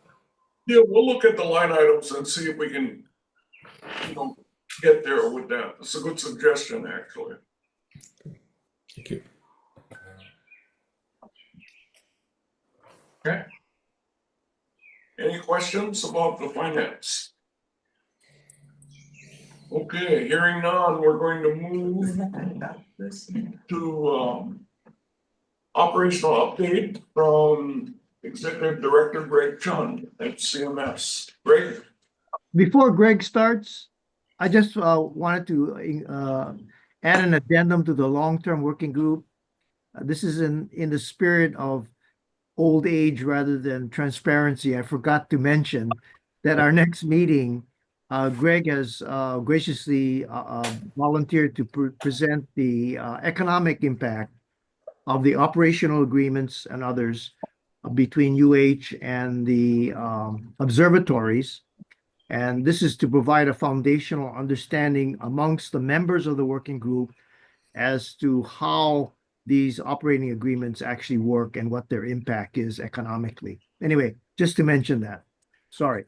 Speaker 5: Yeah, we'll look at the line items and see if we can, get there with that. It's a good suggestion, actually.
Speaker 3: Thank you.
Speaker 1: Okay.
Speaker 5: Any questions about the finance? Okay, hearing none, we're going to move to operational update from Executive Director Greg Chun at CMS. Greg?
Speaker 7: Before Greg starts, I just wanted to add an addendum to the long-term working group. This is in the spirit of old age rather than transparency. I forgot to mention that our next meeting, Greg has graciously volunteered to present the economic impact of the operational agreements and others between UH and the observatories. And this is to provide a foundational understanding amongst the members of the working group as to how these operating agreements actually work and what their impact is economically. Anyway, just to mention that. Sorry.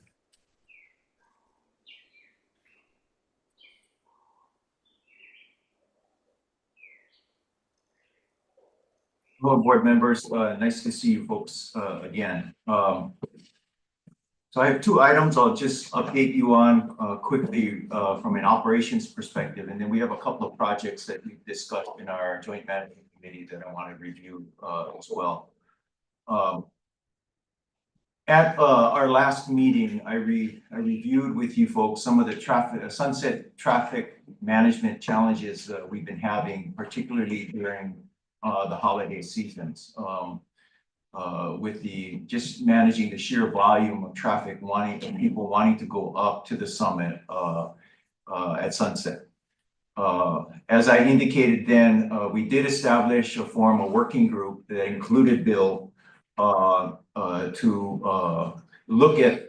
Speaker 11: Hello, board members. Nice to see you folks again. So I have two items I'll just update you on quickly from an operations perspective. And then we have a couple of projects that we've discussed in our joint management committee that I want to review as well. At our last meeting, I reviewed with you folks some of the sunset traffic management challenges we've been having, particularly during the holiday seasons. With just managing the sheer volume of traffic people wanting to go up to the summit at sunset. As I indicated then, we did establish a working group that included Bill to look at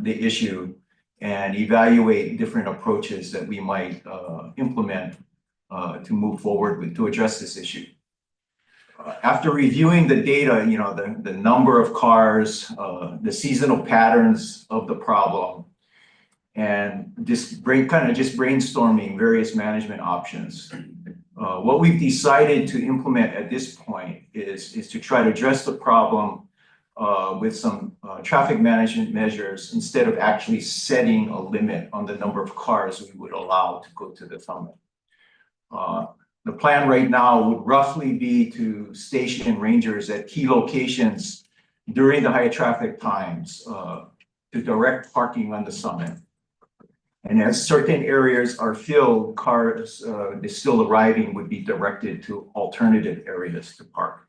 Speaker 11: the issue and evaluate different approaches that we might implement to move forward to address this issue. After reviewing the data, the number of cars, the seasonal patterns of the problem, and just brainstorming various management options. What we've decided to implement at this point is to try to address the problem with some traffic management measures instead of actually setting a limit on the number of cars we would allow to go to the summit. The plan right now would roughly be to station rangers at key locations during the high traffic times to direct parking on the summit. And as certain areas are filled, cars still arriving would be directed to alternative areas to park.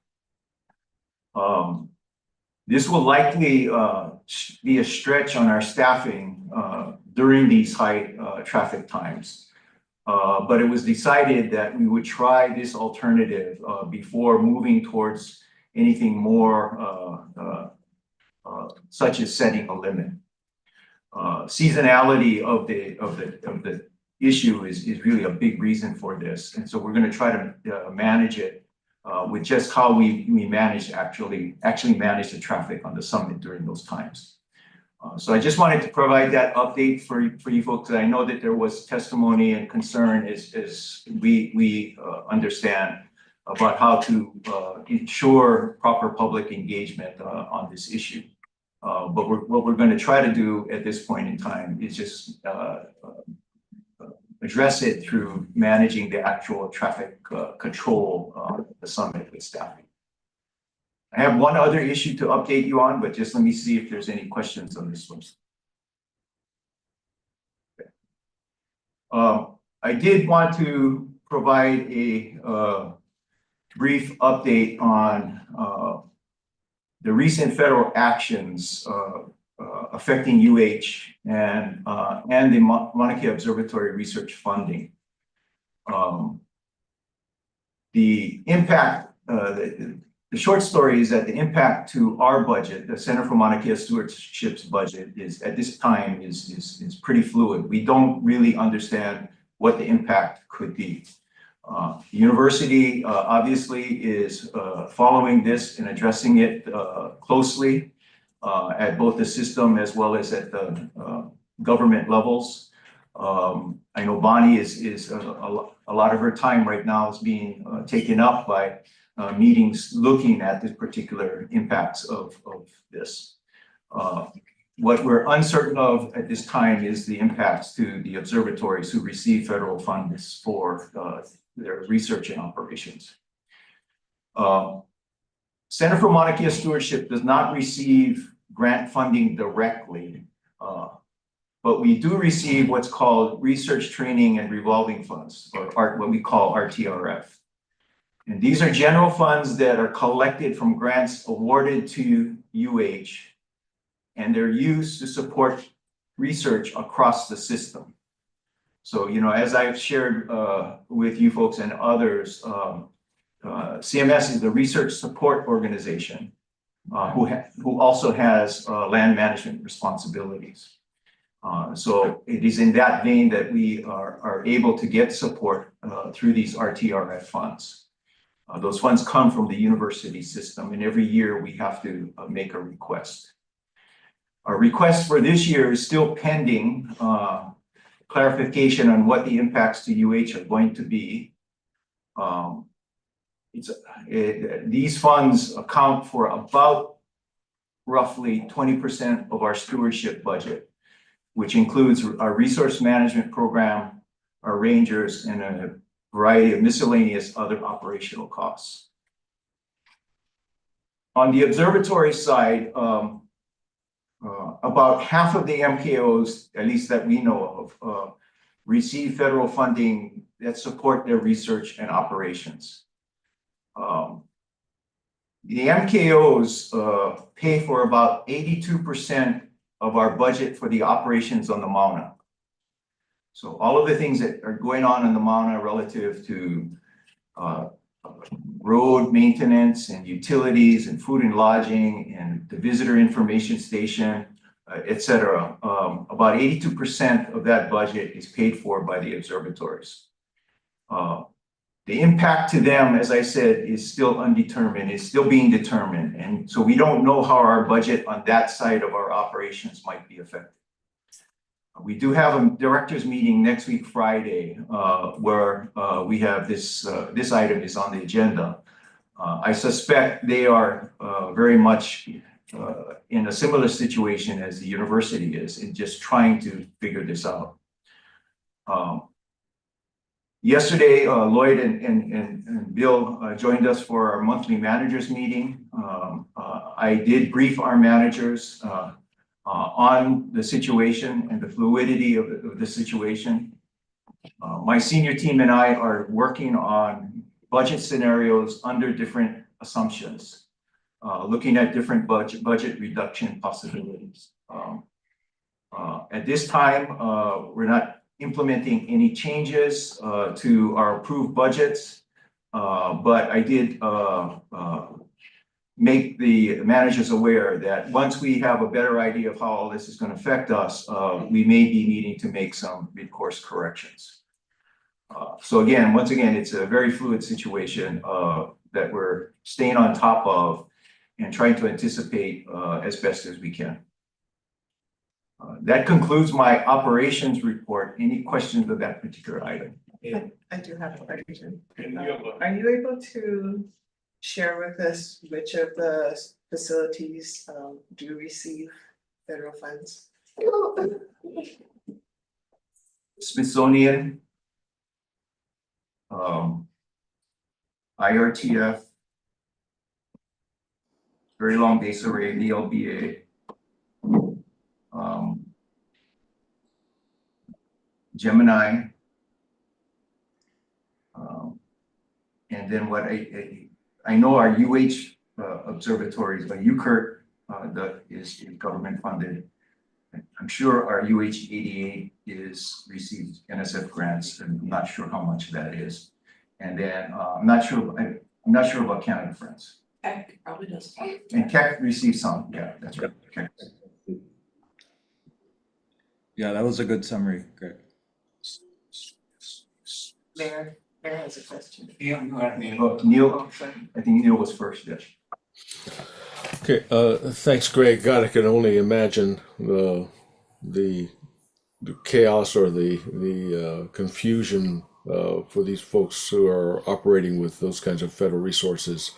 Speaker 11: This will likely be a stretch on our staffing during these high traffic times. But it was decided that we would try this alternative before moving towards anything more such as setting a limit. Seasonality of the issue is really a big reason for this, and so we're going to try to manage it with just how we actually manage the traffic on the summit during those times. So I just wanted to provide that update for you folks. I know that there was testimony and concern as we understand about how to ensure proper public engagement on this issue. But what we're going to try to do at this point in time is just address it through managing the actual traffic control the summit with staffing. I have one other issue to update you on, but just let me see if there's any questions on this one. I did want to provide a brief update on the recent federal actions affecting UH and the Mauna Kea Observatory research funding. The impact, the short story is that the impact to our budget, the Center for Mauna Kea Stewardship's budget, is at this time is pretty fluid. We don't really understand what the impact could be. The university obviously is following this and addressing it closely at both the system as well as at the government levels. I know Bonnie is a lot of her time right now is being taken up by meetings looking at the particular impacts of this. What we're uncertain of at this time is the impacts to the observatories who receive federal funds for their research and operations. Center for Mauna Kea Stewardship does not receive grant funding directly, but we do receive what's called research training and revolving funds, or what we call RTRF. And these are general funds that are collected from grants awarded to UH, and they're used to support research across the system. So, you know, as I've shared with you folks and others, CMS is the research support organization who also has land management responsibilities. So it is in that vein that we are able to get support through these RTRF funds. Those funds come from the university system, and every year we have to make a request. Our request for this year is still pending clarification on what the impacts to UH are going to be. These funds account for about roughly 20% of our stewardship budget, which includes our resource management program, our rangers, and a variety of miscellaneous other operational costs. On the observatory side, about half of the MKOs, at least that we know of, receive federal funding that support their research and operations. The MKOs pay for about 82% of our budget for the operations on the Mauna. So all of the things that are going on in the Mauna relative to road maintenance and utilities and food and lodging and the visitor information station, et cetera, about 82% of that budget is paid for by the observatories. The impact to them, as I said, is still undetermined, is still being determined. And so we don't know how our budget on that side of our operations might be affected. We do have a directors meeting next week, Friday, where we have this item is on the agenda. I suspect they are very much in a similar situation as the university is in just trying to figure this out. Yesterday, Lloyd and Bill joined us for our monthly managers meeting. I did brief our managers on the situation and the fluidity of the situation. My senior team and I are working on budget scenarios under different assumptions, looking at different budget reduction possibilities. At this time, we're not implementing any changes to our approved budgets, but I did make the managers aware that once we have a better idea of how all this is going to affect us, we may be needing to make some mid-course corrections. So again, once again, it's a very fluid situation that we're staying on top of and trying to anticipate as best as we can. That concludes my operations report. Any questions of that particular item?
Speaker 2: I do have a question.
Speaker 5: And the other-
Speaker 2: Are you able to share with us which of the facilities do receive federal funds?
Speaker 11: Smithsonian, IRTF, Very Long Base Array, VLBA, Gemini, and then what I know our UH observatories, but UCURT that is government funded. I'm sure our UH 88 is receives NSF grants, and I'm not sure how much that is. And then I'm not sure about Canada Friends.
Speaker 12: Heck, probably does.
Speaker 11: And Keck receives some, yeah, that's right. Keck.
Speaker 10: Yeah, that was a good summary, Greg.
Speaker 2: Mayor has a question.
Speaker 11: Neil,
Speaker 2: sorry.
Speaker 11: I think Neil was first, yes.
Speaker 3: Okay, thanks, Greg. God, I can only imagine the chaos or the confusion for these folks who are operating with those kinds of federal resources.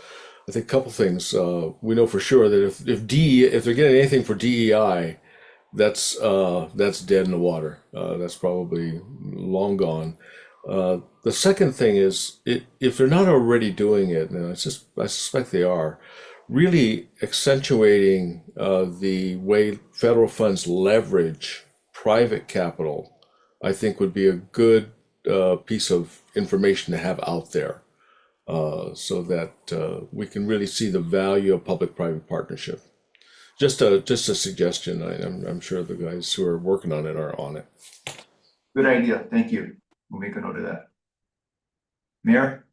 Speaker 3: I think a couple things. We know for sure that if they're getting anything for DEI, that's dead in the water. That's probably long gone. The second thing is, if they're not already doing it, and I suspect they are, really accentuating the way federal funds leverage private capital, I think would be a good piece of information to have out there, so that we can really see the value of public-private partnership. Just a suggestion. I'm sure the guys who are working on it are on it.
Speaker 11: Good idea, thank you. We'll make a note of that. Mayor?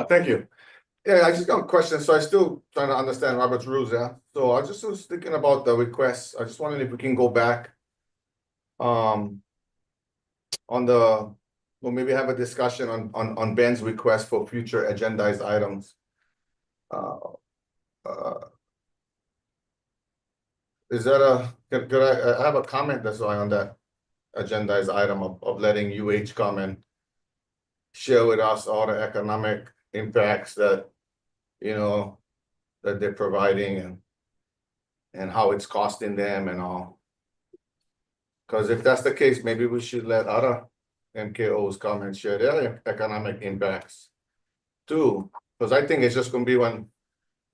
Speaker 9: Thank you. Yeah, I just got a question. So I still trying to understand Robert's rules, yeah? So I just was thinking about the requests. I just wondering if we can go back on well, maybe have a discussion on Ben's request for future agendized items. Is that could I have a comment that's on that agendized item of letting UH come and share with us all the economic impacts that, that they're providing and how it's costing them and all. Because if that's the case, maybe we should let other MKOs come and share their economic impacts too. Because I think it's just gonna be one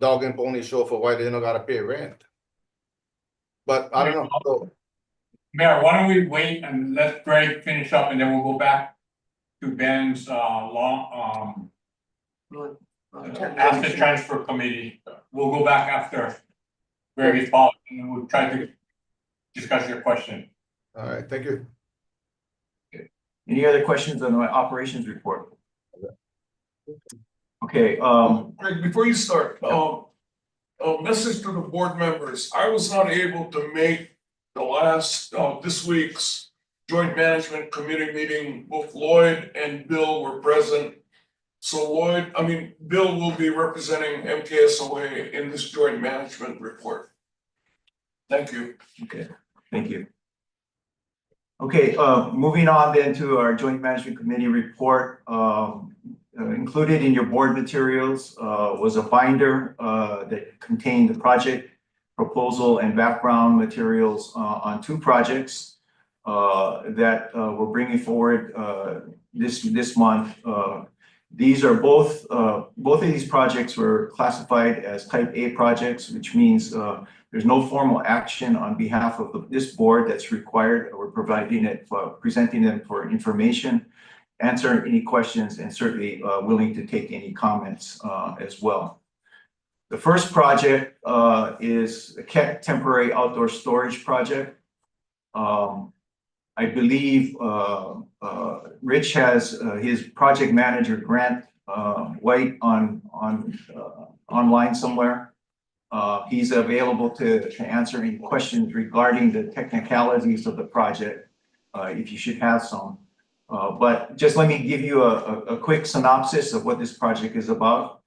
Speaker 9: dog and pony show for why they don't gotta pay rent. But I don't know. So,
Speaker 1: Mayor, why don't we wait and let Greg finish up and then we'll go back to Ben's long, after transfer committee. We'll go back after Greg is followed and we'll try to discuss your question.
Speaker 9: all right, thank you.
Speaker 11: Any other questions on my operations report? Okay,
Speaker 5: Greg, before you start, a message to the board members. I was not able to make the last, this week's joint management committee meeting. Both Lloyd and Bill were present. So Bill will be representing MKSOA in this joint management report. Thank you.
Speaker 11: okay, thank you. Okay, moving on then to our joint management committee report. Included in your board materials was a binder that contained the project proposal and background materials on two projects that we're bringing forward this month. These are both of these projects were classified as type A projects, which means there's no formal action on behalf of this board that's required. We're presenting them for information, answering any questions, and certainly willing to take any comments as well. The first project is a temporary outdoor storage project. I believe Rich has his project manager, Grant White, online somewhere. He's available to answer any questions regarding the technicalities of the project, if you should have some. But just let me give you a quick synopsis of what this project is about.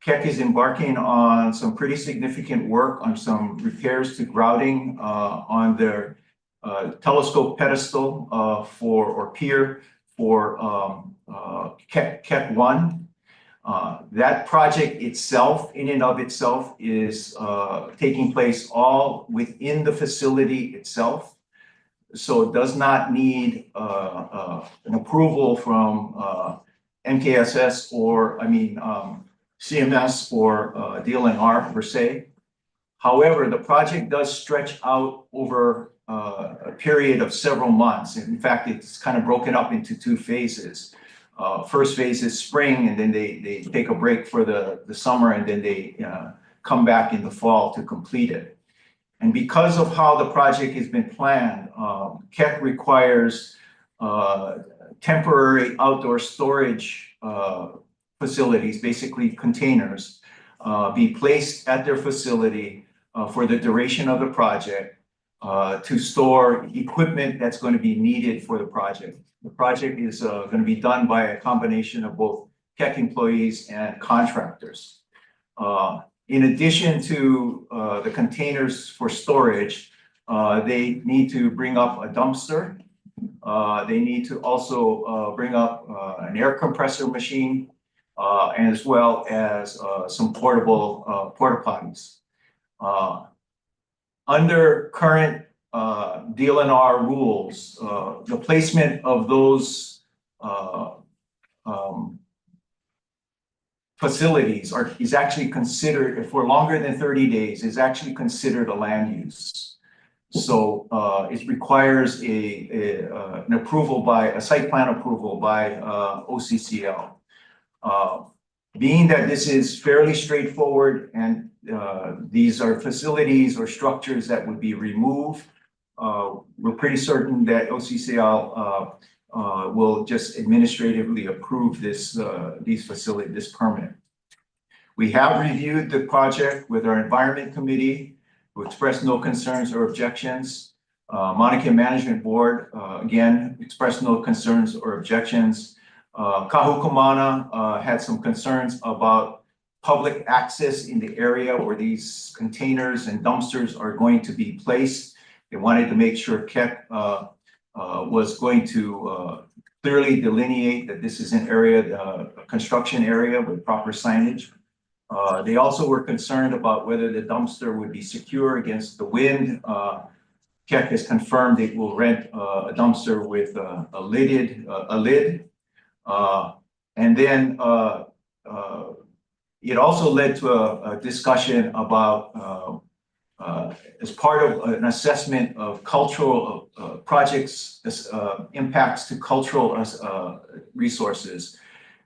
Speaker 11: Keck is embarking on some pretty significant work on some repairs to grouting on their telescope pedestal or pier for Keck 1. That project itself, in and of itself, is taking place all within the facility itself. So it does not need an approval from MKSS or, CMS or DLNR per se. However, the project does stretch out over a period of several months. In fact, it's kind of broken up into two phases. First phase is spring, and then they take a break for the summer, and then they come back in the fall to complete it. And because of how the project has been planned, Keck requires temporary outdoor storage facilities, basically containers, be placed at their facility for the duration of the project to store equipment that's going to be needed for the project. The project is going to be done by a combination of both Keck employees and contractors. In addition to the containers for storage, they need to bring up a dumpster. They need to also bring up an air compressor machine, as well as some portable porta potties. Under current DLNR rules, the placement of those facilities is actually considered, if for longer than 30 days, is actually considered a land use. So it requires an approval a site plan approval by OCCL. Being that this is fairly straightforward and these are facilities or structures that would be removed, we're pretty certain that OCCL will just administratively approve this permit. We have reviewed the project with our environment committee, who expressed no concerns or objections. Monarchy Management Board, again, expressed no concerns or objections. Kahukumana had some concerns about public access in the area where these containers and dumpsters are going to be placed. They wanted to make sure Keck was going to clearly delineate that this is an area, a construction area with proper signage. They also were concerned about whether the dumpster would be secure against the wind. Keck has confirmed it will rent a dumpster with a lid. And then it also led to a discussion about, as part of an assessment of cultural projects, impacts to cultural resources.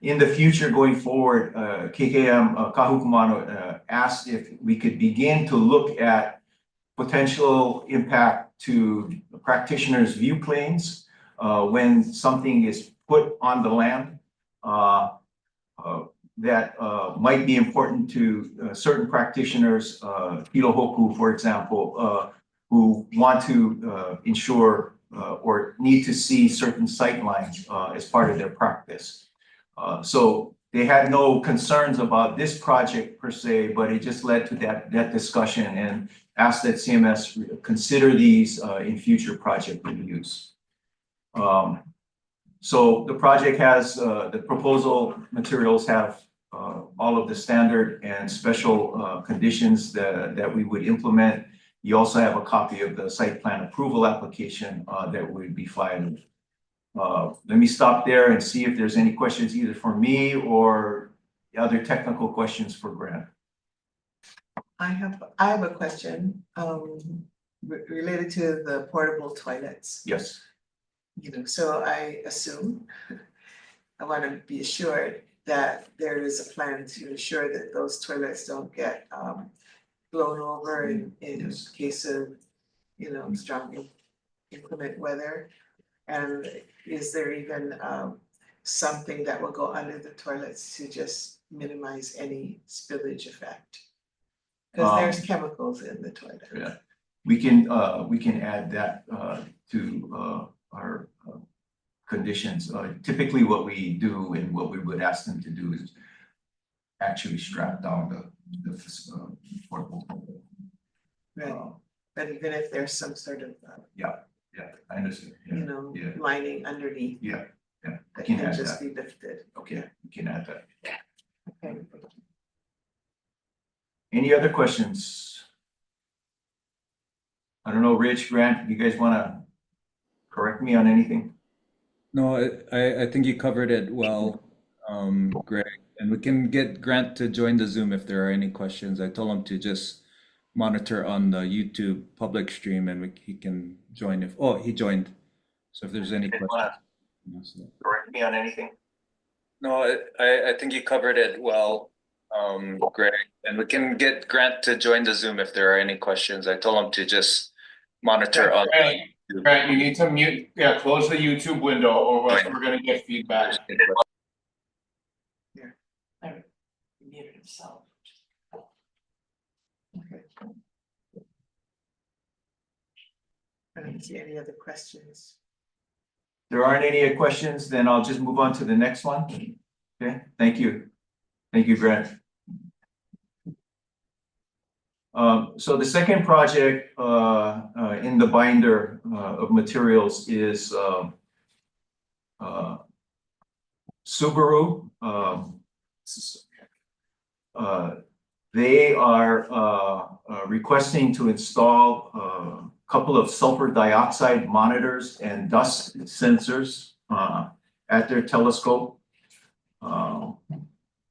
Speaker 11: In the future, going forward, KKM Kahukumano asked if we could begin to look at potential impact to practitioners' view planes when something is put on the land that might be important to certain practitioners, Hirohoku, for example, who want to ensure or need to see certain sight lines as part of their practice. So they had no concerns about this project per se, but it just led to that discussion and asked that CMS consider these in future project reviews. So the project has, the proposal materials have all of the standard and special conditions that we would implement. You also have a copy of the site plan approval application that would be filed. Let me stop there and see if there's any questions either for me or other technical questions for Grant.
Speaker 2: I have a question related to the portable toilets.
Speaker 11: Yes.
Speaker 2: So I assume, I want to be assured that there is a plan to ensure that those toilets don't get blown over in case of, strong inclement weather. And is there even something that will go under the toilets to just minimize any spillage effect? Because there's chemicals in the toilet.
Speaker 11: Yeah, we can add that to our conditions. Typically what we do and what we would ask them to do is actually strap down the portable.
Speaker 2: Right. But even if there's some sort of,
Speaker 11: Yeah, I understand.
Speaker 2: you know,
Speaker 11: Yeah.
Speaker 2: lining underneath
Speaker 11: Yeah,
Speaker 2: that
Speaker 11: can
Speaker 2: can
Speaker 11: add
Speaker 2: just
Speaker 11: that.
Speaker 2: be lifted.
Speaker 11: Okay, we can add that.
Speaker 2: Okay.
Speaker 11: Any other questions? I don't know, Rich, Grant, you guys wanna correct me on anything?
Speaker 10: No, I think you covered it well, Greg. And we can get Grant to join the Zoom if there are any questions. I told him to just monitor on the YouTube public stream and he can join if, oh, he joined. So if there's any
Speaker 11: You guys wanna
Speaker 10: questions.
Speaker 11: correct me on anything?
Speaker 10: No, I think you covered it well, Greg. And we can get Grant to join the Zoom if there are any questions. I told him to just monitor on.
Speaker 8: Grant, you need to mute, close the YouTube window or else we're gonna get feedback.
Speaker 2: He muted himself. Okay. I don't see any other questions.
Speaker 11: There aren't any questions, then I'll just move on to the next one. Okay, thank you. Thank you, Grant. So the second project in the binder of materials is Subaru. They are requesting to install a couple of sulfur dioxide monitors and dust sensors at their telescope.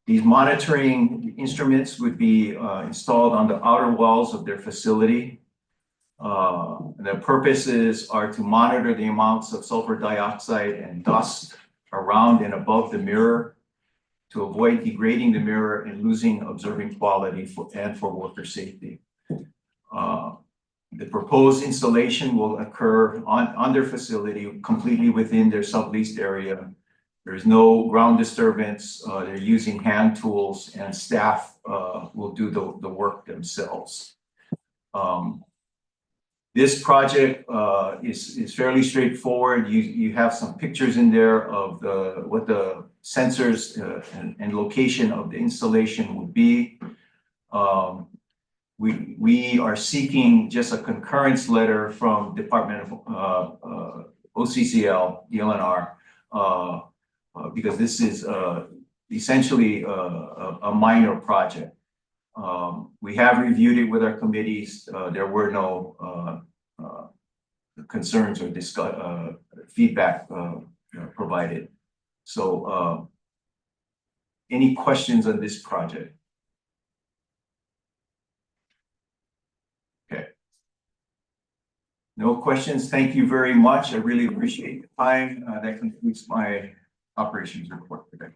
Speaker 11: These monitoring instruments would be installed on the outer walls of their facility. The purposes are to monitor the amounts of sulfur dioxide and dust around and above the mirror to avoid degrading the mirror and losing observing quality for worker safety. The proposed installation will occur on their facility completely within their subleased area. There's no ground disturbance. They're using hand tools and staff will do the work themselves. This project is fairly straightforward. You have some pictures in there of what the sensors and location of the installation would be. We are seeking just a concurrence letter from Department of OCCL, DLNR, because this is essentially a minor project. We have reviewed it with our committees. There were no concerns or feedback provided. So any questions on this project? Okay. No questions. Thank you very much. I really appreciate the time. That concludes my operations report today.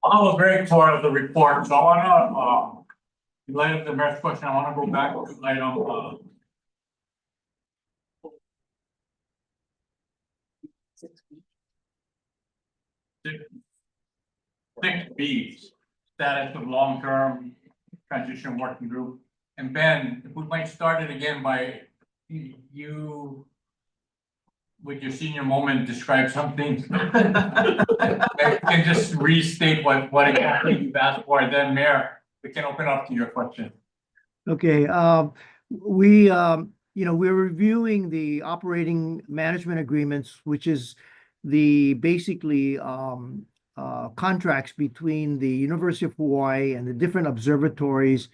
Speaker 1: I'm a great part of the report, so I wanna, in light of the first question, I wanna go back to item, 6B, status of long-term transition working group. And Ben, if we might start it again by you, with your senior moment, describe something. And just restate what exactly you've asked for, then Mayor, we can open up to your question.
Speaker 7: Okay, we, we're reviewing the operating management agreements, which is the basically contracts between the University of Hawaii and the different observatories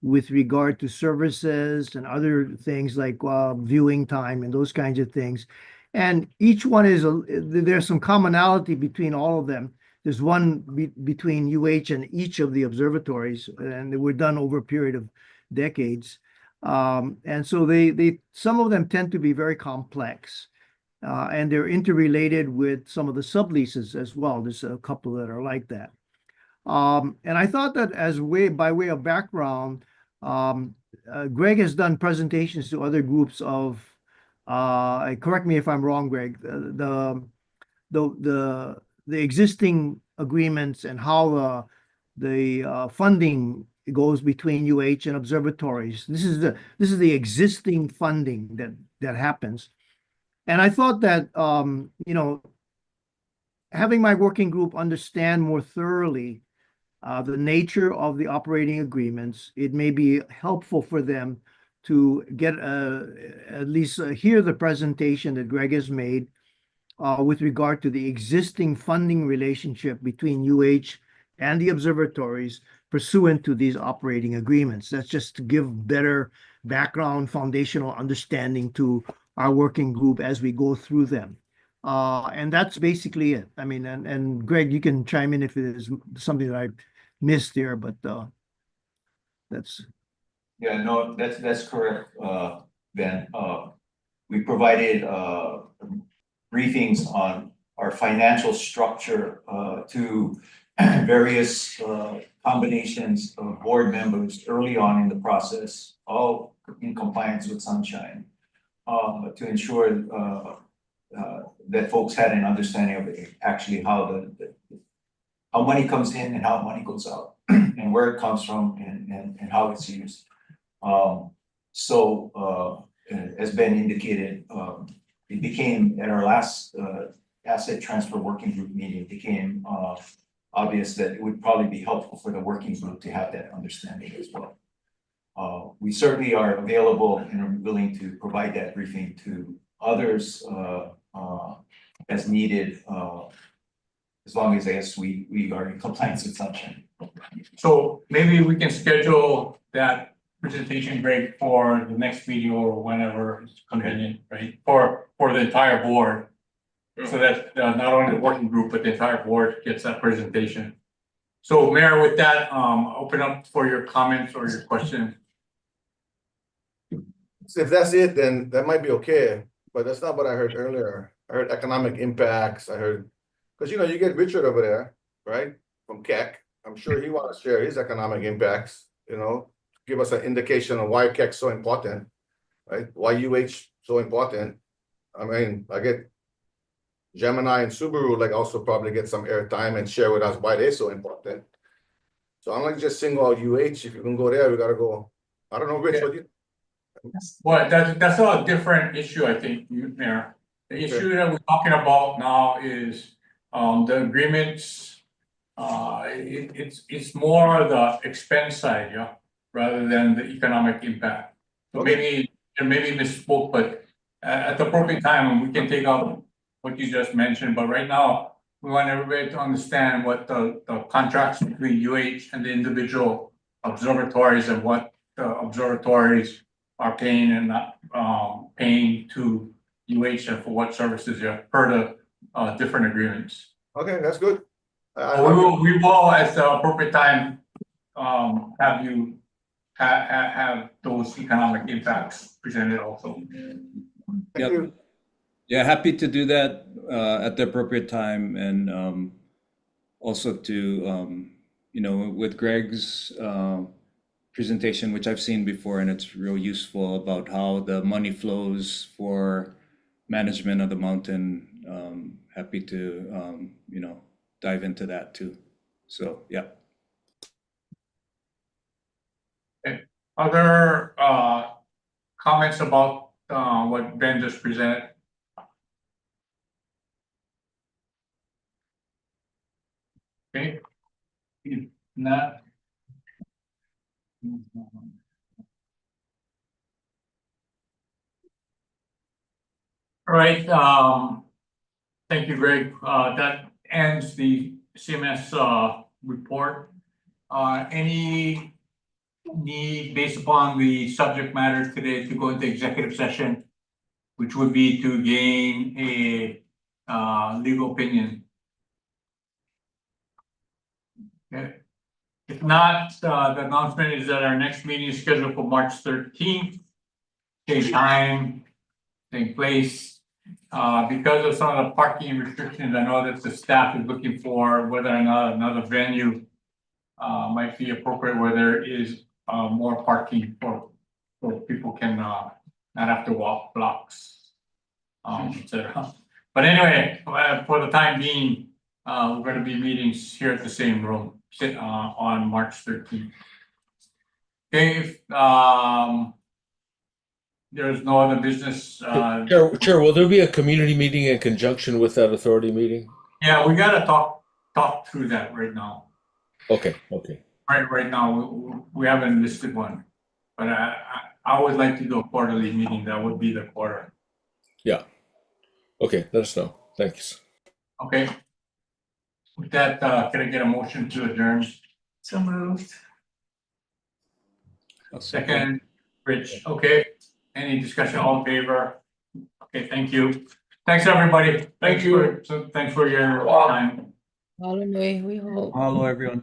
Speaker 7: with regard to services and other things like viewing time and those kinds of things. And each one is, there's some commonality between all of them. There's one between UH and each of the observatories, and they were done over a period of decades. And so some of them tend to be very complex, and they're interrelated with some of the subleases as well. There's a couple that are like that. And I thought that by way of background, Greg has done presentations to other groups of, correct me if I'm wrong, Greg, the existing agreements and how funding goes between UH and observatories. This is the existing funding that happens. And I thought that, having my working group understand more thoroughly the nature of the operating agreements, it may be helpful for them to get at least hear the presentation that Greg has made with regard to the existing funding relationship between UH and the observatories pursuant to these operating agreements. That's just to give better background, foundational understanding to our working group as we go through them. And that's basically it. I mean, and Greg, you can chime in if it is something that I missed there, but that's.
Speaker 11: Yeah, no, that's correct, Ben. We provided briefings on our financial structure to various combinations of board members early on in the process, all in compliance with Sunshine, to ensure that folks had an understanding of actually how how money comes in and how money goes out and where it comes from and how it's used. As Ben indicated, it became at our last asset transfer working group meeting, it became obvious that it would probably be helpful for the working group to have that understanding as well. We certainly are available and are willing to provide that briefing to others as needed, as long as we are in compliance with Sunshine.
Speaker 1: So maybe we can schedule that presentation break for the next video or whenever it's convenient, right? For the entire board. So that not only the working group, but the entire board gets that presentation. So Mayor, with that, open up for your comments or your questions.
Speaker 9: So if that's it, then that might be okay, but that's not what I heard earlier. I heard economic impacts, I heard, because you get Richard over there, right, from KEC. I'm sure he wants to share his economic impacts, give us an indication of why KEC's so important, right? Why UH so important. I mean, I get Gemini and Subaru like also probably get some airtime and share with us why they're so important. So I'm like just single out UH. If you can go there, we gotta go. I don't know, Rich, what you.
Speaker 1: Well, that's a different issue, I think, Mayor. The issue that we're talking about now is the agreements. It's more the expense side, yeah, rather than the economic impact. So maybe misspoke, but at the appropriate time, we can take out what you just mentioned. But right now, we want everybody to understand what the contracts between UH and the individual observatories and what the observatories are paying and not paying to UH and for what services, yeah, per the different agreements.
Speaker 9: Okay, that's good.
Speaker 1: We will at the appropriate time have you have those economic impacts presented also.
Speaker 9: Thank you.
Speaker 10: Yeah, happy to do that at the appropriate time, and also to with Greg's presentation, which I've seen before, and it's real useful about how the money flows for management of the mountain. Happy to dive into that too. So yeah.
Speaker 1: Okay. Other comments about what Ben just presented? Okay. If not. All right, thank you, Greg. That ends the CMS report. Any need based upon the subject matter today to go into executive session, which would be to gain a legal opinion? Okay. If not, the announcement is that our next meeting is scheduled for March 13th. Same time, same place. Because of some of the parking restrictions, I know that the staff is looking for whether or not another venue might be appropriate where there is more parking so people can not have to walk blocks, etc. But anyway, for the time being, we're going to be meeting here at the same room. on March 13th. Okay, if there's no other business,
Speaker 3: Chair, will there be a community meeting in conjunction with that authority meeting?
Speaker 1: yeah, we gotta talk through that right now.
Speaker 3: Okay.
Speaker 1: Right now, we haven't listed one, but I would like to do a quarterly meeting. That would be the quarter.
Speaker 3: Yeah. Okay, let us know. Thanks.
Speaker 1: Okay. With that, can I get a motion to adjourn?
Speaker 2: So moved.
Speaker 1: Second, Rich. Okay. Any discussion? All in favor? Okay, thank you. Thanks, everybody.
Speaker 5: Thank you.
Speaker 1: Thanks for your time.
Speaker 10: Mahalo everyone.